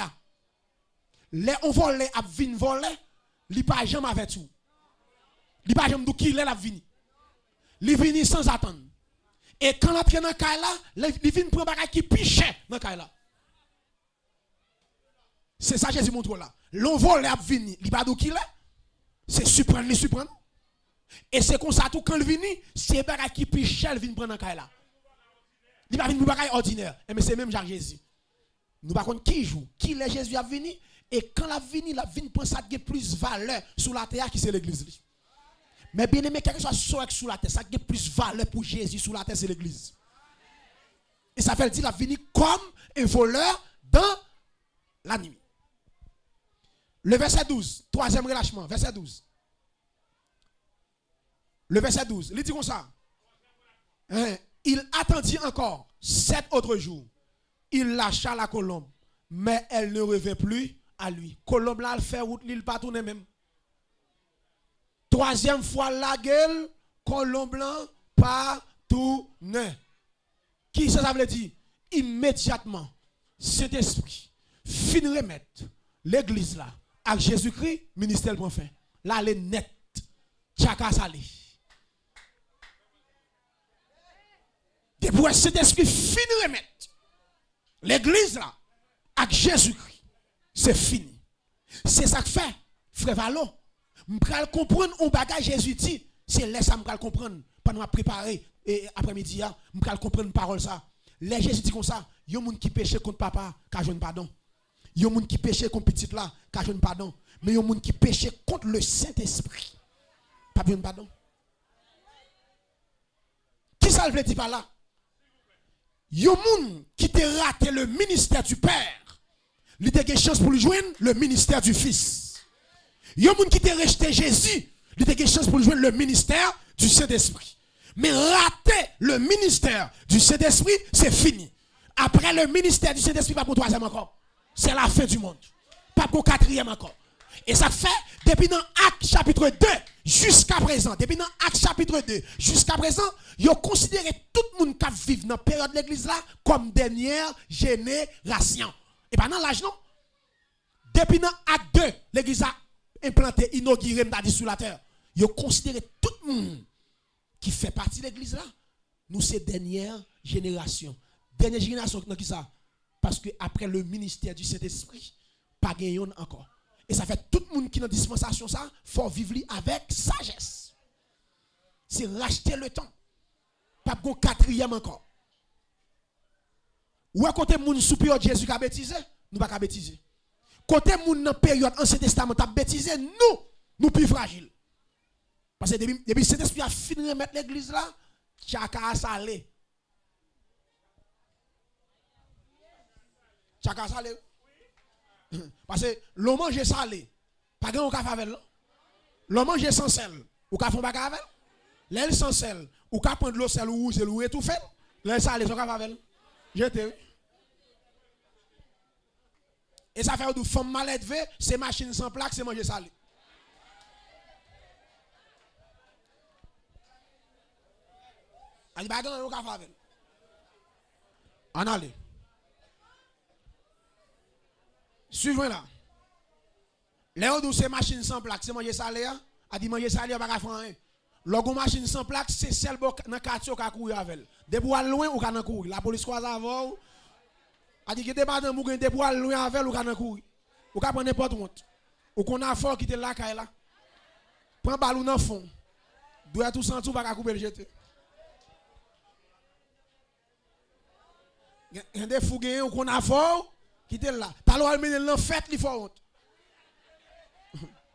Les on volé a venu voler, il n'a pas jamais avec tout. Il n'a pas jamais dit qu'il est la vini. Il vient sans attendre. Et quand il entre dans le cas là, il vient prendre un qui piche dans le cas là. C'est ça que Jésus montre là. L'on vole a vini, il n'a pas dit qu'il est. C'est surprendre, il surprendre. Et c'est comme ça tout quand il vient, c'est un qui piche, il vient prendre dans le cas là. Il va venir pour ordinaire. Mais c'est même Jacques Jésus. Nous ne savons pas qui joue, qui est Jésus a venu. Et quand la vini pense ça a plus valeur sur la terre qui c'est l'église. Mais bien aimé, quelque chose sur la terre, ça a plus valeur pour Jésus sur la terre, c'est l'église. Et ça veut dire la vini comme un voleur dans la nuit. Le verset 12, troisième relâchement, verset 12. Le verset 12, il dit comme ça. Il attendit encore 7 autres jours. Il lâcha la colombe, mais elle ne revint plus à lui. Colombe là, elle fait route, il pas tourner même. Troisième fois la gueule, colombe là, pas tourner. Qui ça veut dire? Immédiatement, cet esprit fin remettre l'église là, avec Jésus-Christ, ministère prend fin. Là, elle est net. Tchaka salé. Depuis cet esprit fin remettre l'église là, avec Jésus-Christ, c'est fini. C'est ça que fait, frère Valo. Je vais comprendre un bagage Jésus dit. C'est là ça je vais comprendre. Pendant préparer et après-midi, je vais comprendre une parole ça. Les Jésus dit comme ça, il y a des gens qui péchent contre papa, qui je ne pardon. Il y a des gens qui péchent contre petit là, qui je ne pardon. Mais il y a des gens qui péchent contre le Saint-Esprit. Pas besoin de pardon. Qui ça veut dire par là? Il y a des gens qui ont raté le ministère du Père. Il a une chance pour lui joindre le ministère du Fils. Il y a des gens qui ont rejeté Jésus. Il a une chance pour lui joindre le ministère du Saint-Esprit. Mais rater le ministère du Saint-Esprit, c'est fini. Après le ministère du Saint-Esprit, pas pour troisième encore. C'est la fin du monde. Pas pour quatrième encore. Et ça fait, depuis dans Actes chapitre 2 jusqu'à présent, ils ont considéré tout le monde qui vit dans la période de l'église là comme dernière génération. Et pas dans l'âge non. Depuis dans Acte 2, l'église a implanté, inauguré, m'a dit sur la terre. Ils ont considéré tout le monde qui fait partie de l'église là nous c'est dernière génération. Dernière génération qui ça? Parce que après le ministère du Saint-Esprit, pas gagnant encore. Et ça fait tout le monde qui est dans la dispensation ça, faut vivre avec sagesse. C'est racheter le temps. Pas bon quatrième encore. Ou à côté moun sous période Jésus qui a bêtisé, nous pas bêtiser. Côté moun dans période Ancien Testament a bêtisé, nous plus fragiles. Parce que depuis Saint-Esprit a fini de mettre l'église là, chacun a salé. Chacun a salé. Parce que l'on mange salé, pas grand ou ka favel. L'on mange sans sel, ou ka font pas avec. L'aile sans sel, ou ka prendre l'eau sel ou sel ou étouffer. L'aile salé son ka favel. Jeté. Et ça fait de femme mal élevée, c'est machine sans plaque, c'est manger salé. Ali pas grand ou ka favel. En aller. Suivez là. Léo d'où c'est machine sans plaque, c'est manger salé, a dit manger salé pas faire rien. Logo machine sans plaque, c'est celle dans quartier qui courir avec. Depuis loin ou ka nan courir. La police croise avant. A dit que des madame ou des bois loin avec ou ka nan courir. Ou ka prendre n'importe où. Ou qu'on a fort quitter la caille là. Prend ballon dans fond. Doit tout sentir pas ka couper le jeter. Il des fou ou qu'on a fort quitter là. T'allons amener l'en fête li fort.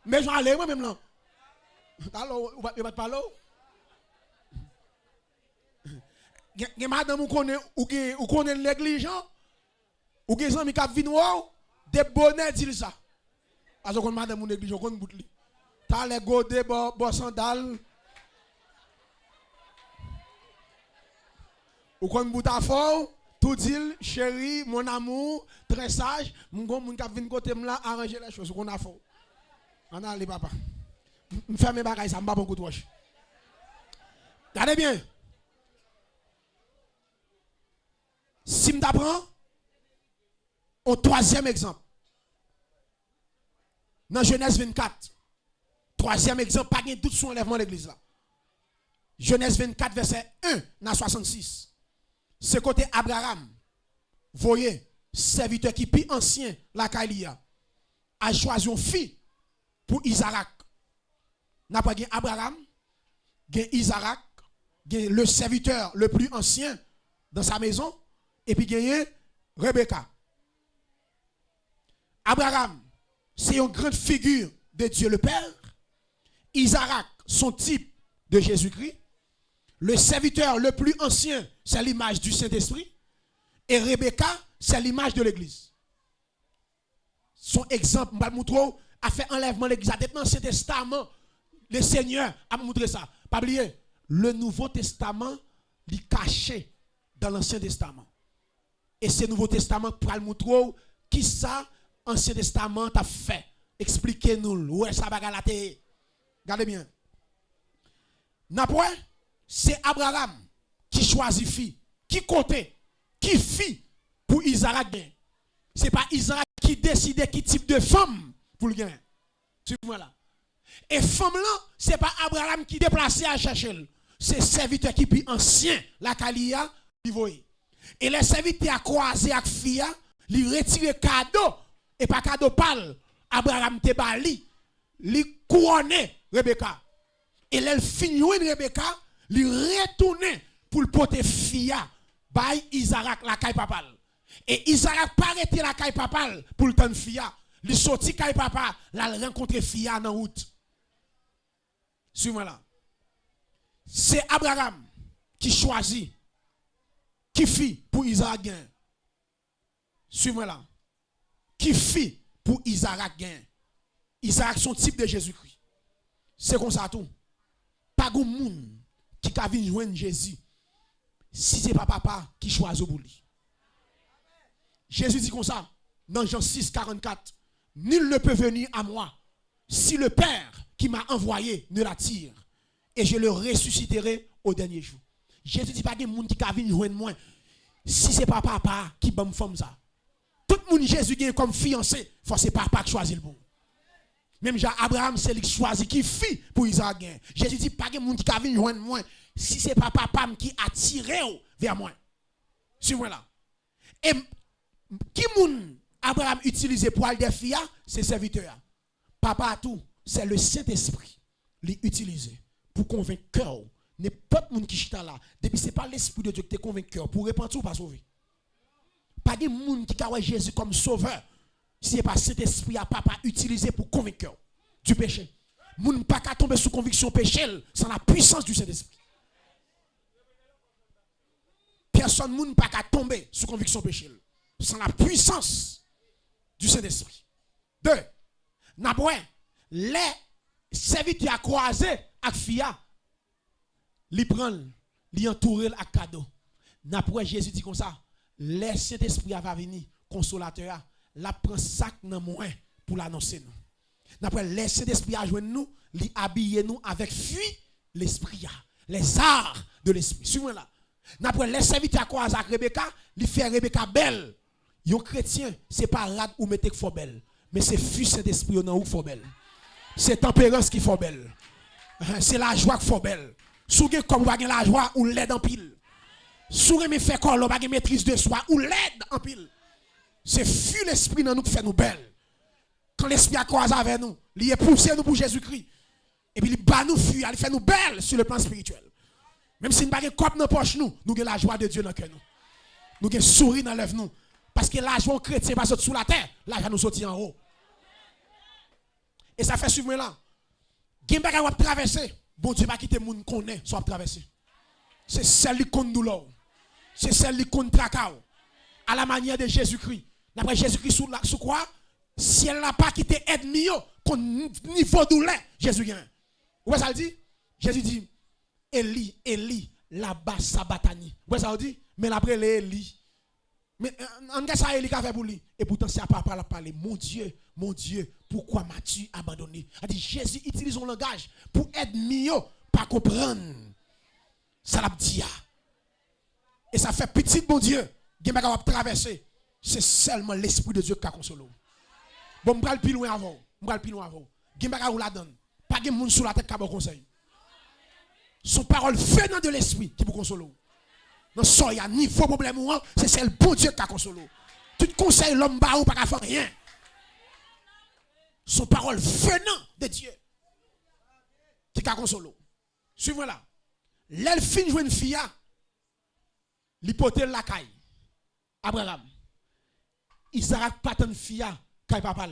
Mais j'en aller moi même là. Alors, ou pas parler. Gen madame ou connaît négligent ou gen zami k'ap vinn ou des bonnets dit ça. Parce que madame ou négligent kon bout li. Ta les godé bo sandal. Ou kon bout à fort, tout dit chéri, mon amour, très sage, mon k'ap vinn côté m'la arranger les choses qu'on a fort. On a les papa. M'ferme mes bagages ça m'pa bon coup de roche. Regardez bien. Si je t'apprends, au troisième exemple, dans Genèse 24, troisième exemple, pas de doute sur l'enlèvement de l'église là. Genèse 24, verset 1, dans 66. Ce côté Abraham, voyez, serviteur qui plus ancien, la Kailia, a choisi une fille pour Isaac. N'a pas Abraham, Isaac, le serviteur le plus ancien dans sa maison. Et puis gagné Rebecca. Abraham, c'est une grande figure de Dieu le Père. Isaac, son type de Jésus-Christ. Le serviteur le plus ancien, c'est l'image du Saint-Esprit. Et Rebecca, c'est l'image de l'Église. Son exemple, Mbalmoutro, a fait enlèvement de l'Église. Dans l'Ancien Testament, le Seigneur a montré ça. Pas oublier, le Nouveau Testament, il est caché dans l'Ancien Testament. Et ce Nouveau Testament pour le montrer qui ça Ancien Testament t'a fait. Expliquez-nous où est ça va galater. Regardez bien. N'après c'est Abraham qui choisit fille, qui côté, qui fille pour Isaac. C'est pas Isaac qui décide qui type de femme pour le gagner. Suivez-moi là. Et femme là, c'est pas Abraham qui déplace à chercher. C'est serviteur qui plus ancien, la Kalia, qui voyait. Et les serviteurs a croisé avec fia, li retire cadeau et pas cadeau pâle. Abraham te bali, li couronné Rebecca. Et elle finit Rebecca, li retourné pour le porter fia by Isaac la caille papal. Et Isaac pas arrêté la caille papal pour le temps fia. Li sorti caille papa, la rencontre fia dans route. Suivez-moi là. C'est Abraham qui choisit qui fit pour Isaac gain. Suivez-moi là. Qui fit pour Isaac gain. Isaac son type de Jésus-Christ. C'est comme ça tout. Pas de monde qui a vu joindre Jésus si c'est pas papa qui choisit pour lui. Jésus dit comme ça dans Jean 6, 44. Nul ne peut venir à moi si le Père qui m'a envoyé ne l'attire. Et je le ressusciterai au dernier jour. Jésus dit pas de monde qui a vu joindre moi. Si c'est pas papa qui bonne femme ça. Tout le monde Jésus gagne comme fiancé, faut c'est papa qui choisit le bon. Même Jean Abraham c'est lui qui choisit qui fille pour Isaac gagne. Jésus dit pas de monde qui a vu joindre moi. si c'est pas papa qui attire vers moi. Suivez-moi là. Et qui moun Abraham utilisé pour aller des filles, c'est serviteur. Papa a tout, c'est le Saint-Esprit l'utiliser pour convaincre cœur. N'importe monde qui chita là, depuis c'est pas l'esprit de Dieu qui te convainc cœur pour repentir ou pas sauver. Pas de monde qui a Jésus comme sauveur. Si c'est pas cet esprit à papa utilisé pour convaincre du péché. Moun pas qu'à tomber sous conviction péché sans la puissance du Saint-Esprit. Personne moun pas qu'à tomber sous conviction péché sans la puissance du Saint-Esprit. Deux, n'aboué, les serviteurs à croiser avec fia, li prend, li entourer avec cadeau. N'après Jésus dit comme ça, les Saint-Esprit va venir consolateur, la prend sac dans moins pour l'annoncer nous. N'après les Saint-Esprit a joindre nous, li habiller nous avec fuit l'esprit, les arts de l'esprit. Suivez là. N'après les serviteurs à croiser avec Rebecca, li fait Rebecca belle. Yon chrétien, c'est pas rad ou mettez fort belle, mais c'est fuit Saint-Esprit dans ou fort belle. C'est tempérance qui faut belle. C'est la joie qui faut belle. Sou gen comme ou la joie ou l'aide en pile. Sou me fait quoi ou pas maîtrise de soi ou l'aide en pile. C'est fuit l'esprit dans nous qui fait nous belle. Quand l'esprit a croisé avec nous, il est poussé nous pour Jésus-Christ. Et puis il bat nous fuir, il fait nous belle sur le plan spirituel. Même si nous n'avons pas de poche nous avons la joie de Dieu dans le cœur nous. Nous avons sourire dans l'œuvre nous. Parce que la joie chrétien va sortir sous la terre, la joie nous sortir en haut. Et ça fait suivre là. Gimba va traverser. Bon Dieu va quitter moun connaît soit traverser. C'est celle qui compte douleur. C'est celle qui compte tracao. À la manière de Jésus-Christ. D'après Jésus-Christ sous quoi? Si elle n'a pas quitté ennemi qu'on niveau douleur, Jésus gagne. Où est-ce ça dit? Jésus dit Eli, Eli, là-bas sabatani. Où est-ce ça dit? Mais après les Eli. Mais on a ça Eli qui a fait pour lui. Et pourtant c'est à papa la parler. Mon Dieu, pourquoi m'as-tu abandonné? A dit Jésus utilise son langage pour aider pas comprendre. Ça l'a dit. Et ça fait petit bon Dieu. Qui va traverser. C'est seulement l'esprit de Dieu qui a consolé. Bon, je vais plus loin avant. Je vais plus loin avant. Qui va la donne. Pas de monde sur la tête qui a bon conseil. Son parole venant de l'esprit qui vous console. Non, ça y a niveau problème c'est celle bon Dieu qui a consolé. Tout conseil l'homme ba ou pas faire rien. Son parole venant de Dieu qui a consolé. Suivez là. L'elfine joue une fille, l'hypothèse la caille. Abraham. Isaac pas une fille, caille papa.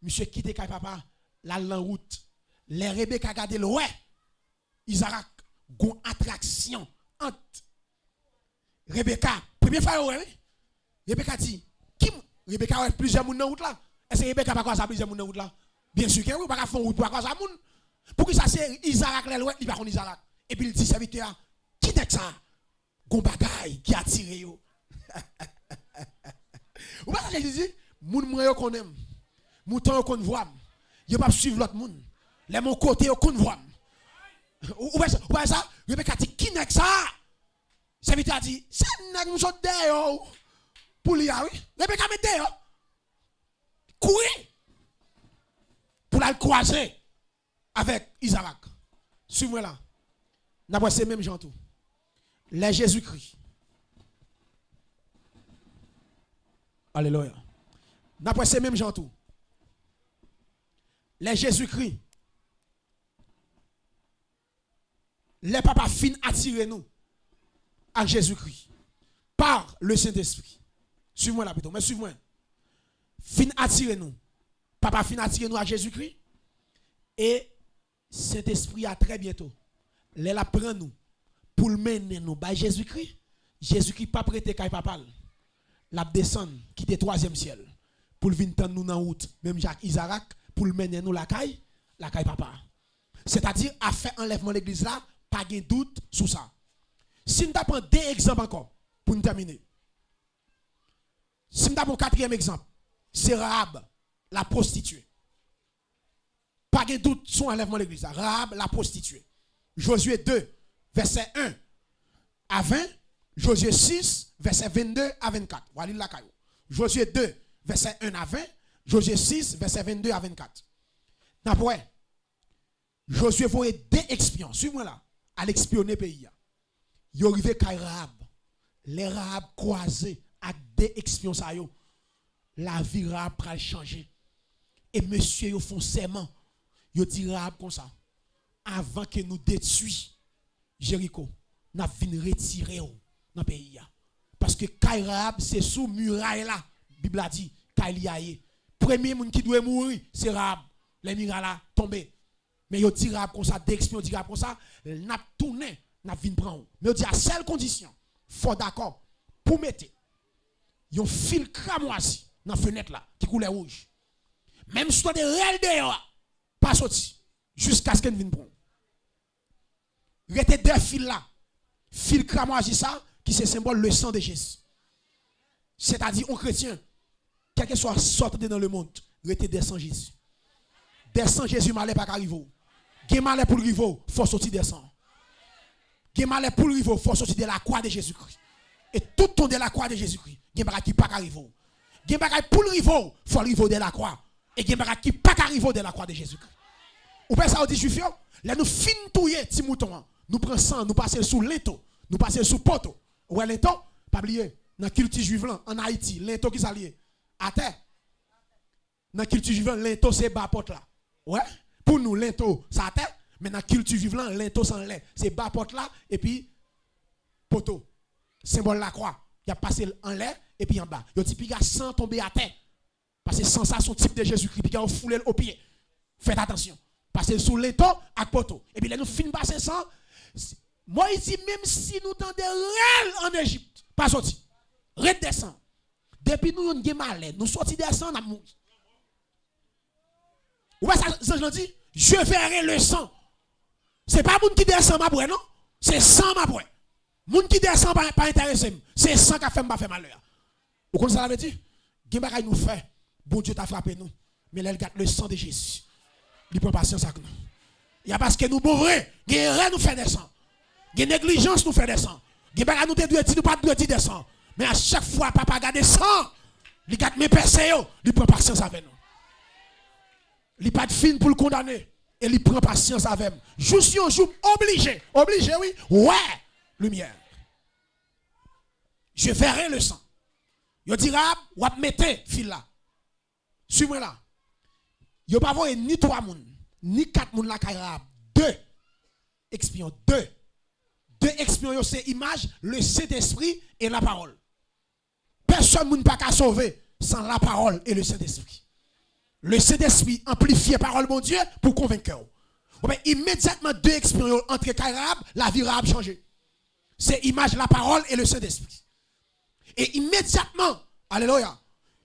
Monsieur quitte caille papa, la route. Les Rebecca a gardé le ouais. Isaac gon attraction entre Rebecca. Première fois ouais. Rebecca dit qui Rebecca a plusieurs moun dans route là. Est-ce que Rebecca pas quoi ça plusieurs moun dans route là? Bien sûr que oui, pas faire route pour quoi ça moun. Pour que ça c'est Isaac les ouais, il va connait Isaac. Et puis il dit serviteur, qui est ça? Gon bagay qui a tiré yo. Ou pas ça je dis moun moi yo connaît. Mouton yo connait voix. Yo pas suivre l'autre moun. Les mon côté yo connait voix. Ou pas ça? Rebecca dit qui est ça? Serviteur dit c'est nèg nous sort dehors. Pour lui oui. Rebecca met dehors. Courir pour la croiser avec Isaac. Suivez-moi là. N'a ces mêmes gens tout. Les Jésus-Christ. Alléluia. N'a ces mêmes gens tout. Les Jésus-Christ. Les papas fin attirer nous à Jésus-Christ par le Saint-Esprit. Suivez-moi là plutôt, mais suivez-moi. Fin attirer nous. Papa fin attirer nous à Jésus-Christ. Et Saint-Esprit a très bientôt. Les la prend nous pour le mener nous par Jésus-Christ. Jésus-Christ pas prêté kay papa. La descend quitter troisième ciel pour venir tendre nous dans route même Jacques Isaac pour le mener nous la caille papa. C'est-à-dire à faire enlèvement l'église là, pas de doute sur ça. Si nous avons deux exemples encore pour nous terminer. Si nous avons un quatrième exemple, c'est Rahab, la prostituée. Pas de doute sur enlèvement de l'église. Rahab, la prostituée. Josué 2, verset 1 à 20. Josué 6, verset 22 à 24. Voilà la caillou. Josué 2, verset 1 à 20. Josué 6, verset 22 à 24. D'après, Josué voyait deux espions. Suivez-moi là. À l'expionner le pays. Yo arrivé kay Rahab. Les Rahab croisés à des expériences à yo. La vie Rahab pral changer. Et monsieur yo font serment. Yo dit Rahab comme ça. Avant que nous détruisions Jéricho, n'a vinn retirer dans le pays. Parce que kay Rahab c'est sous muraille là. Bible a dit kay liaye. Premier monde qui doit mourir c'est Rahab. Les murailles là tombé. Mais yo dit Rahab comme ça, d'expérience dit Rahab comme ça, n'a tourné, n'a vinn prendre. Mais yo dit à seule condition, faut d'accord pour mettre yon fil cramoisi dans fenêtre là qui coulait rouge. Même si tu as des réels dehors, pas sorti jusqu'à ce qu'elle vienne prendre. Rete deux fils là. Fil cramoisi ça qui c'est symbole le sang de Jésus. C'est-à-dire un chrétien quel que soit sorti dans le monde, rete des sang Jésus. Des sang Jésus malais pas arriver. Gen malais pour le rivo, faut sortir des sang. Gen malais pour le rivo, faut sortir de la croix de Jésus-Christ. Et tout ton de la croix de Jésus-Christ, gen bagay qui pas arriver. Gen bagay pour le rivo, faut le rivo de la croix. Et gen bagay qui pas arriver de la croix de Jésus-Christ. Ou pas ça on dit juif yo, là nous fin touyer ti mouton, nous prenons sang, nous passer sous lento, nous passer sous poteau. Ouais lento, pas oublier, dans culture juive là en Haïti, lento qui s'allié à terre. Dans culture juive lento c'est bas porte là. Ouais, pour nous lento ça à terre, mais dans culture juive là lento sans lait, c'est bas porte là et puis poteau. Symbole la croix, il a passé en l'air et puis en bas. Il dit piga sang tomber à terre. Parce que sans ça son type de Jésus-Christ, puis on foule au pied. Faites attention. Passer sous l'étau à poteau. Et puis là nous fin passer sans moi ici même si nous dans des réels en Égypte, pas sorti. Redescend. Depuis nous on mal, nous sorti descend à mourir. Ou pas ça je dit, je verrai le sang. C'est pas moun qui descend ma boue non, c'est sang ma boue. Moun qui descend pas intéressé, c'est sang qui fait m'a fait malheur. Vous connaissez ça veut dire? Gen bagay nous fait. Bon Dieu t'a frappé nous, mais là il garde le sang de Jésus. Il prend patience avec nous. Il y a parce que nous bon vrai, gen nous fait descendre. Gen négligence nous fait descendre. Gen bagay nous te doueti nous pas doueti descendre. Mais à chaque fois papa garde sang, il garde mes percés yo, il prend patience avec nous. Il pas de fin pour le condamner et il prend patience avec nous. Juste un jour obligé oui. Ouais, lumière. Je verrai le sang. Yo dira ou mettez fil là. Suis-moi là. Yo pas voir ni 3 moun, ni 4 moun la Rahab. 2 espions, 2 espions c'est image, le Saint-Esprit et la parole. Personne moun pas qu'à sauver sans la parole et le Saint-Esprit. Le Saint-Esprit amplifie la parole mon Dieu pour convaincre. Immédiatement 2 espions entre Rahab, la vie Rahab changé. C'est image, la parole et le Saint-Esprit. Et immédiatement, alléluia,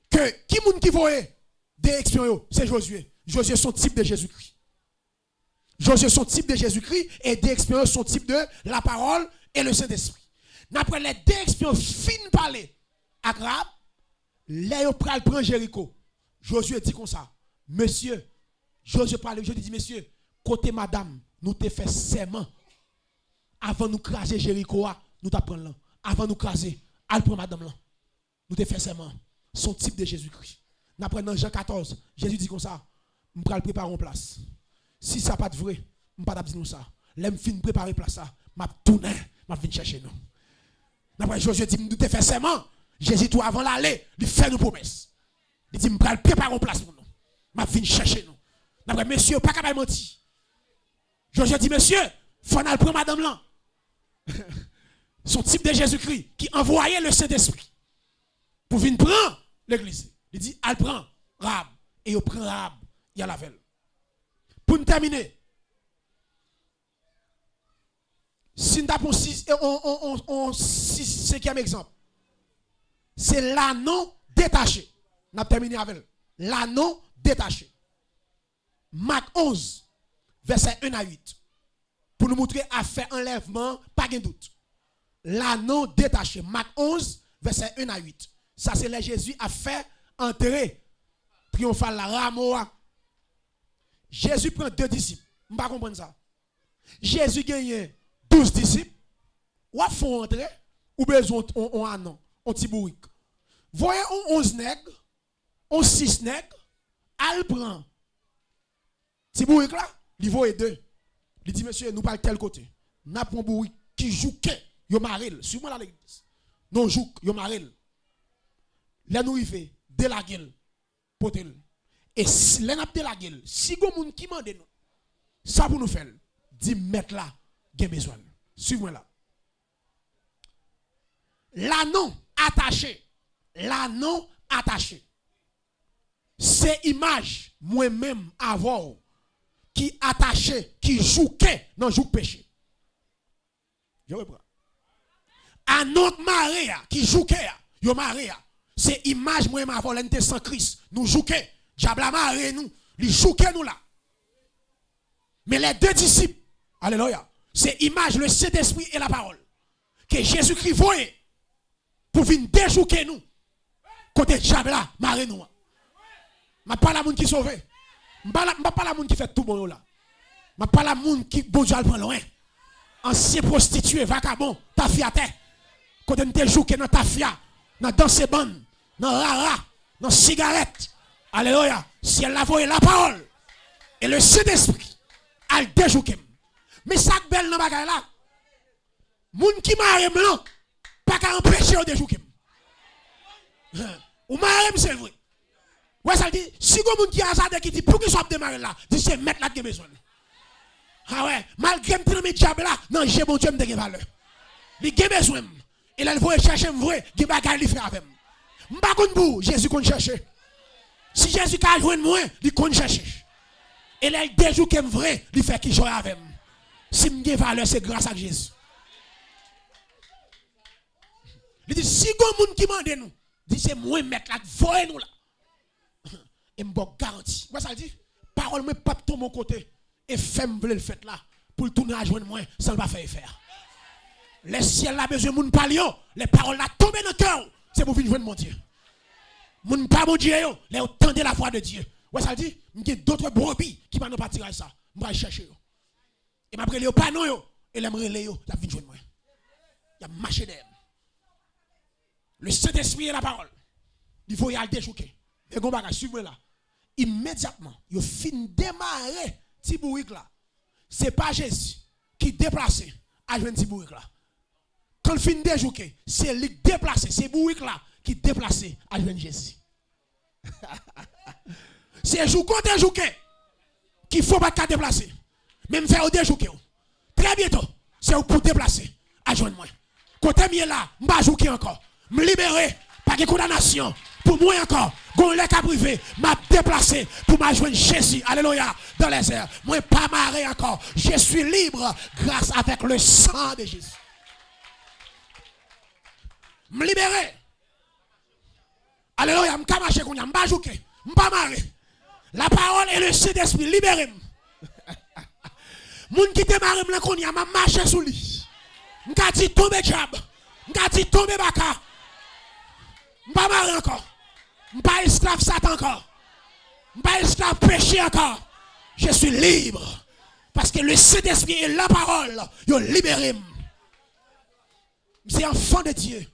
que qui moun qui voyait des espions, c'est Josué. Josué son type de Jésus-Christ. Josué son type de Jésus-Christ et des espions son type de la parole et le Saint-Esprit. Après les 2 espions fin parler à Rahab, là yo pral prend Jéricho. Josué dit comme ça, monsieur, Josué parle, je dis monsieur, côté madame, nous te fait serment. Avant nous craser Jéricho, nous t'apprendre là. Avant nous craser, elle prend madame là. Nous te fait serment. Son type de Jésus-Christ. Après dans Jean 14, Jésus dit comme ça, je vais préparer une place. Si ça pas de vrai, je ne vais pas dire ça. L'aime fin préparer place ça, je vais tourner, je vais venir chercher nous. Après Josué dit, nous te fait serment. Jésus tout avant l'aller, il fait une promesse. Il dit, je vais préparer une place pour nous. Je vais venir chercher nous. Après monsieur, pas capable de mentir. Josué dit, monsieur, il faut aller prendre madame là. Son type de Jésus-Christ qui envoyait le Saint-Esprit pour venir prendre l'église. Il dit, elle prend Rahab. Et il prend Rahab, il y a la veille. Pour nous terminer, si nous avons un 5e exemple, c'est l'anneau détaché. Nous avons terminé avec l'anneau détaché. Marc 11, verset 1 à 8. Pour nous montrer à faire enlèvement, pas de doute. L'anneau détaché. Marc 11, verset 1 à 8. Ça, c'est là Jésus a fait entrer triomphal la Ramoa. Jésus prend 2 disciples. Je ne comprends pas ça. Jésus gagne 12 disciples. Ou à fond entrer, ou besoin on anon, on petit bourrique. Voyez 11 nègres, 6 nègres, elle prend. Petit bourrique là, il voit 2. Il dit monsieur, nous parlons tel côté. N'a pas un bourrique qui joue yo marel, suivez-moi dans l'église. Non jouk, yo marel. Là nous rive de la gueule potel. Et si là n'a de la gueule, si gon moun qui mande nous, ça pour nous faire, dit mettre là, gen besoin. Suivez-moi là. La non attaché. La non attaché. C'est image moi-même avant qui attaché, qui jouait dans jouk péché. Je reprends. Un autre maré qui jouait, yo maré. C'est image moi-même avant l'ente sans Christ. Nous jouait. Diable a maré nous, li jouait nous là. Mais les deux disciples, alléluia, c'est image le Saint-Esprit et la parole que Jésus-Christ voyait pour venir déjouer nous. Côté diable là, maré nous. Je ne parle pas de monde qui sauve. Je ne parle pas de monde qui fait tout bon là. Je ne parle pas de monde qui bon Dieu prend loin. Ancien prostitué, vagabond, ta fia terre. Quand on te joue dans ta fia, dans danse bande, dans rara, dans cigarette. Alléluia. Si elle a voyé la parole et le Saint-Esprit, elle déjoue. Mais ça qui belle dans bagay là. Moun qui marre blanc, pas qu'à empêcher de déjouer. Ou marre c'est vrai. Ouais, ça dit, si vous avez un hasard qui dit, pour qu'il soit démarré là, dit c'est mettre là qui a besoin. Ah ouais, malgré que je diable là, non, j'ai bon Dieu, je valeur. Il a besoin. Et là, il faut chercher vrai, il va gagner faire avec moi. Je ne sais pas Jésus qu'on cherche. Si Jésus a joué moi, il compte chercher. Et là, il déjoue qu'il est vrai, il fait qu'il joue avec moi. Si je valeur, c'est grâce à Jésus. Il dit, si vous avez un qui mande nous, dit c'est moi mettre là, voyez nous là. Et je garantis. Vous ça dit? Parole moi pas de mon côté. Et femme veut le fait là. Pour tourner à joindre moi, ça ne va pas faire faire. Le ciel a besoin de moun parler. Les paroles là tombent dans le cœur. C'est pour venir joindre mon Dieu. Moun pas mon Dieu, les entendez la voix de Dieu. Vous ça dit? Il y a d'autres brebis qui vont pas tirer ça. Je vais chercher. Et après les pas non. Et les m'rele yo, la venir joindre moi. Il y a marché d'elle. Le Saint-Esprit et la parole. Il faut y aller déjouer. Et go bagage suivez là. Immédiatement, il fin démarrer petit bourrique là. C'est pas Jésus qui déplace à joindre petit bourrique là. Quand il fin déjouer, c'est lui déplacer, c'est bourrique là qui déplace à joindre Jésus. C'est jou côté jouer qu'il faut pas déplacer. Même faire au déjouer. Très bientôt, c'est pour déplacer à joindre moi. Côté mieux là, m'pa jouer encore. Me libérer pas de condamnation. Pour moi encore, gon les cas privé, m'a déplacé pour m'a joindre Jésus. Alléluia, dans les airs. Moi pas marré encore. Je suis libre grâce avec le sang de Jésus. Me libérer. Alléluia, m'ka marcher qu'on y a m'pa jouer, m'pa marré. La parole et le Saint-Esprit libérez. Moun qui te marre m'la qu'on y a m'a marché sous lui. M'ka dit tomber diable. M'ka dit tomber baka. M'pa marré encore. M'pas esclave Satan encore. M'pas esclave péché encore. Je suis libre. Parce que le Saint-Esprit et la parole, ils ont libéré. C'est enfant de Dieu.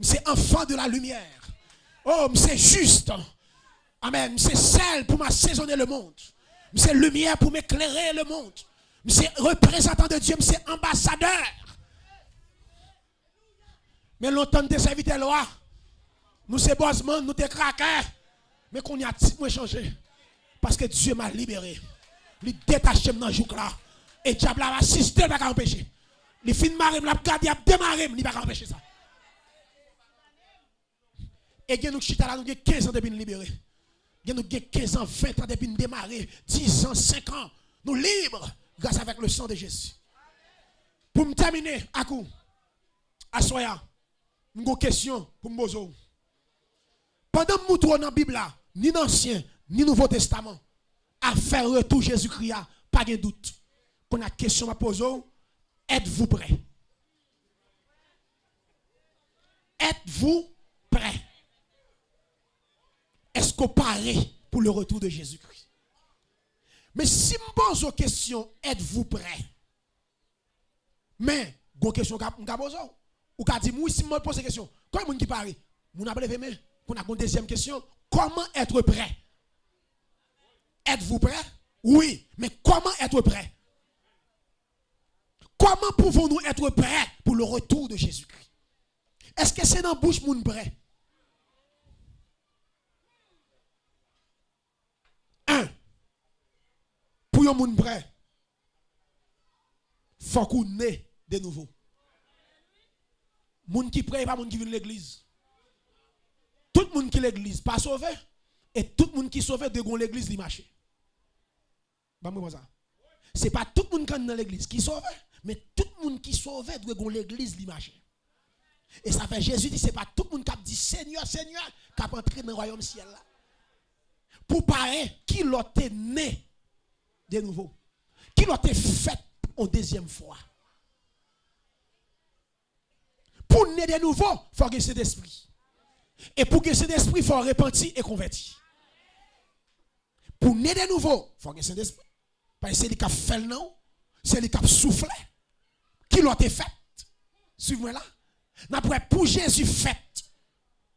C'est enfant de la lumière. Oh, c'est juste. Amen. C'est celle pour m'assaisonner le monde. C'est lumière pour m'éclairer le monde. C'est représentant de Dieu. C'est ambassadeur. Mais longtemps de serviteur loi. Nous c'est bossman, nous te craqués. Mais qu'on y a tout changé. Parce que Dieu m'a libéré. Il détache dans le jour là. Et diable a assisté, il va pas empêcher. Il fin marre, il a gardé, il a démarré, il va pas empêcher ça. Et nous chita là, nous avons 15 ans depuis nous libérer. Nous avons 15 ans, 20 ans depuis nous démarrer, 10 ans, 5 ans. Nous libres grâce avec le sang de Jésus. Pour me terminer, à coup, à Soya, une question pour me poser. Pendant que nous trouvons dans la Bible, ni l'Ancien, ni Nouveau Testament, à faire retour Jésus-Christ, pas de doute. Qu'on a une question à poser, êtes-vous prêts? Êtes-vous prêts? Est-ce qu'on paraît pour le retour de Jésus-Christ? Mais si je pose une question, êtes-vous prêts? Mais, une question que je pose, ou que dit, si je pose une question, comment est-ce qui paraît? Vous n'avez pas levé. On a une deuxième question. Comment être prêt? Êtes-vous prêt? Oui, mais comment être prêt? Comment pouvons-nous être prêts pour le retour de Jésus-Christ? Est-ce que c'est dans la bouche moun prêt? Un, pour yon moun prêt, faut qu'on naît de nouveau. Moun qui prêt, pas moun qui vient de l'église. Tout le monde qui l'église pas sauvé et tout le monde qui sauvé de l'église li marché. C'est pas tout le monde qui est dans l'église qui sauvé, mais tout le monde qui sauvé de l'église li marché. Et ça fait Jésus dit c'est pas tout le monde qui dit Seigneur Seigneur qui a entré dans le royaume ciel là. Pour parler qui l'a né de nouveau. Qui l'a fait en deuxième fois. Pour naître de nouveau, il faut que cet esprit. Et pour que cet esprit, il faut repentir et convertir. Pour naître de nouveau, il faut que cet esprit. Parce que c'est lui qui a fait le nom, c'est lui qui a soufflé. Qui l'a fait. Suivez-moi là. Après, pour Jésus fait.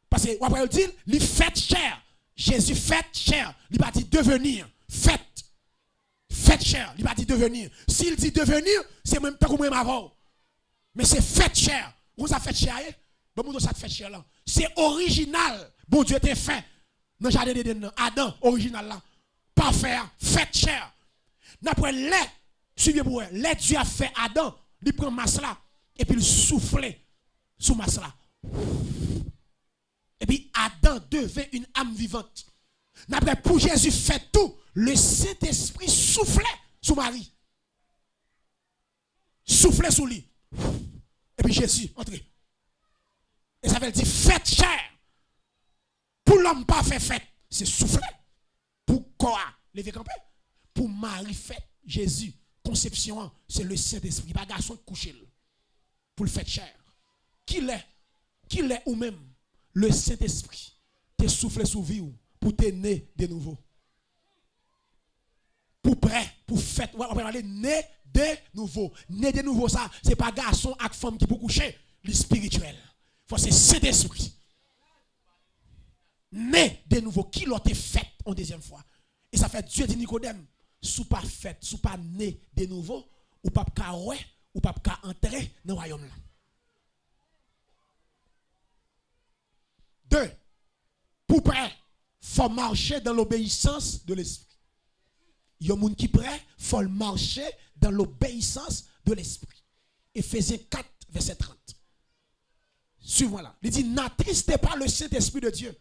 Parce que, après, il dit, il fait chair. Jésus fait chair. Il va dire devenir. Fait. Fait chair. Il va dire devenir. S'il dit devenir, c'est même pas comme même avant. Mais c'est fait chair. Vous avez fait chair. Bon, ça fait chair là. C'est original. Bon Dieu était fait. Dans le jardin d'Éden, Adam, original là. Parfait. Fait chair. Après, suivez pour les Dieu a fait Adam. Il prend masse là. Et puis il souffle sous masse là. Et puis Adam devait une âme vivante. Après, pour Jésus fait tout, le Saint-Esprit soufflait sous Marie. Soufflait sous lui. Et puis Jésus entré. Et ça veut dire faites chair. Pour l'homme pas fait, c'est souffler. Pour quoi lever camper? Pour Marie fait Jésus. Conception, c'est le Saint-Esprit. Pas garçon couché. Pour le faire chair. Qui l'est ou même le Saint-Esprit te souffle sous vie pour te naître de nouveau. Pour prêt, pour fête, on va aller naître de nouveau. Naître de nouveau, ça, c'est pas garçon avec femme qui peut coucher, le spirituel. Faut c'est Saint-Esprit. Né de nouveau, qui l'a été fait en deuxième fois. Et ça fait Dieu dit Nicodème, sous pas fait, sous pas né de nouveau, ou pas ou pas entrer dans le royaume là. 2. Pour prêt, faut marcher dans l'obéissance de l'esprit. Il y a des gens qui prêt, faut marcher dans l'obéissance de l'esprit. Éphésiens 4, verset 30. Suivez-moi là. Il dit, n'attristez pas le Saint-Esprit de Dieu,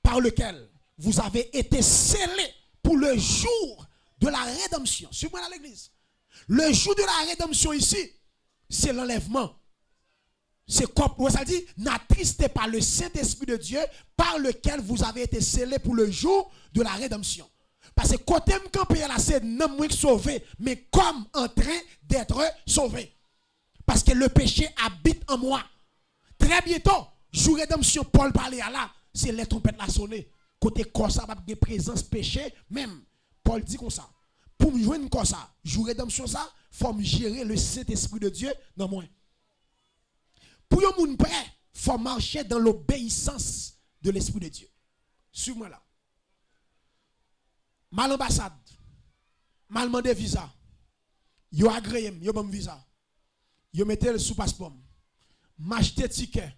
par lequel vous avez été scellés pour le jour de la rédemption. Suivez-moi là l'église. Le jour de la rédemption ici, c'est l'enlèvement. C'est comme ça dit, n'attristez pas le Saint-Esprit de Dieu par lequel vous avez été scellés pour le jour de la rédemption. Parce que côté campé là, c'est non moins sauvé, mais comme en train d'être sauvé. Parce que le péché habite en moi. Très bientôt, jour rédemption, Paul parlait à là, c'est les trompettes la sonner. Côté corps ça, de présence péché, même, Paul dit comme ça. Pour me joindre comme ça, jour rédemption ça, il faut me gérer le Saint-Esprit de Dieu dans moi. Pour yon moun prêt, il faut marcher dans l'obéissance de l'Esprit de Dieu. Suivez-moi là. Mal ambassade, mal mandé visa, yo agréé, yo bon visa, yo mettez le sous passeport, m'acheter ticket,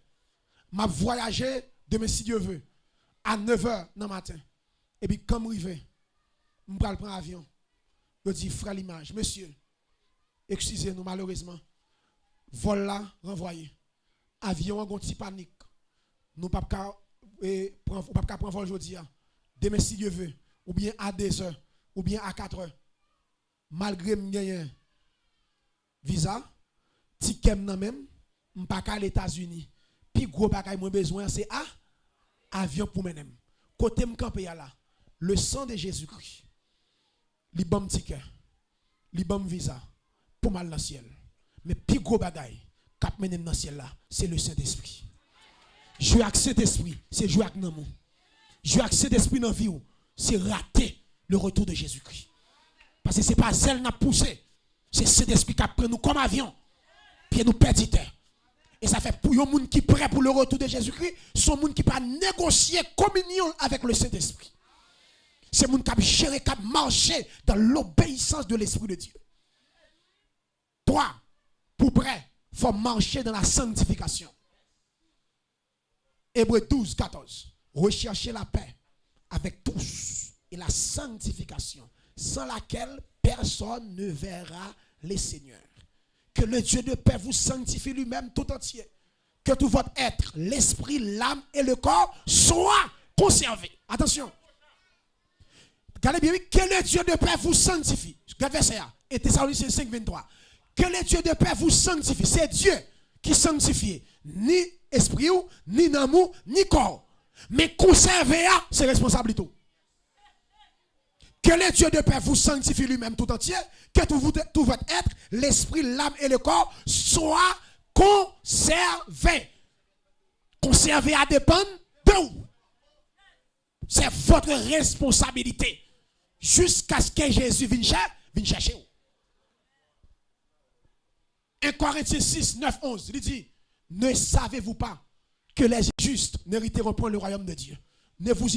m'a voyager demain si Dieu veut, à 9h dans le matin. Et puis quand je arrive, je prends l'avion. Je dis, frère l'image, monsieur, excusez-nous malheureusement, vol là, renvoyé. Avion, on a panique. Nous ne pouvons pas prendre vol aujourd'hui. Demain si Dieu veut. Ou bien à 2h, ou bien à 4h. Malgré mon visa, ticket même, je ne pas à les États-Unis. Puis gros bagay moi besoin c'est avion pour moi-même. Côté me camper là, le sang de Jésus-Christ. Li bon ticket, li bon visa pour mal dans le ciel. Mais puis gros bagay cap menen dans le ciel là, c'est le Saint-Esprit. Jouer avec Saint-Esprit, c'est jouer avec nous. Jouer avec Saint-Esprit dans la vie, c'est rater le retour de Jésus-Christ. Parce que ce n'est pas celle qui a poussé, c'est Saint-Esprit qui a pris nous comme avion, puis nous perdons. Et ça fait pour les gens qui sont prêts pour le retour de Jésus-Christ, sont les gens qui peuvent négocier communion avec le Saint-Esprit. C'est les gens qui peuvent gérer, qui peuvent marcher dans l'obéissance de l'Esprit de Dieu. 3, pour près, il faut marcher dans la sanctification. Hébreux 12, 14. Recherchez la paix avec tous et la sanctification, sans laquelle personne ne verra les seigneurs. Que le Dieu de paix vous sanctifie lui-même tout entier. Que tout votre être, l'esprit, l'âme et le corps soient conservés. Attention. Regardez bien, que le Dieu de paix vous sanctifie. Regardez ça. Et Thessaloniciens 5, 23. Que le Dieu de paix vous sanctifie. C'est Dieu qui sanctifie. Ni esprit, ni amour, ni corps. Mais conserver, c'est responsabilité. Que le Dieu de paix vous sanctifie lui-même tout entier. Que tout votre être, l'esprit, l'âme et le corps soient conservés. Conserver à dépendre de vous. C'est votre responsabilité. Jusqu'à ce que Jésus vienne chercher vous. 1 Corinthiens 6, 9, 11, il dit, ne savez-vous pas que les justes n'hériteront point le royaume de Dieu? Ne vous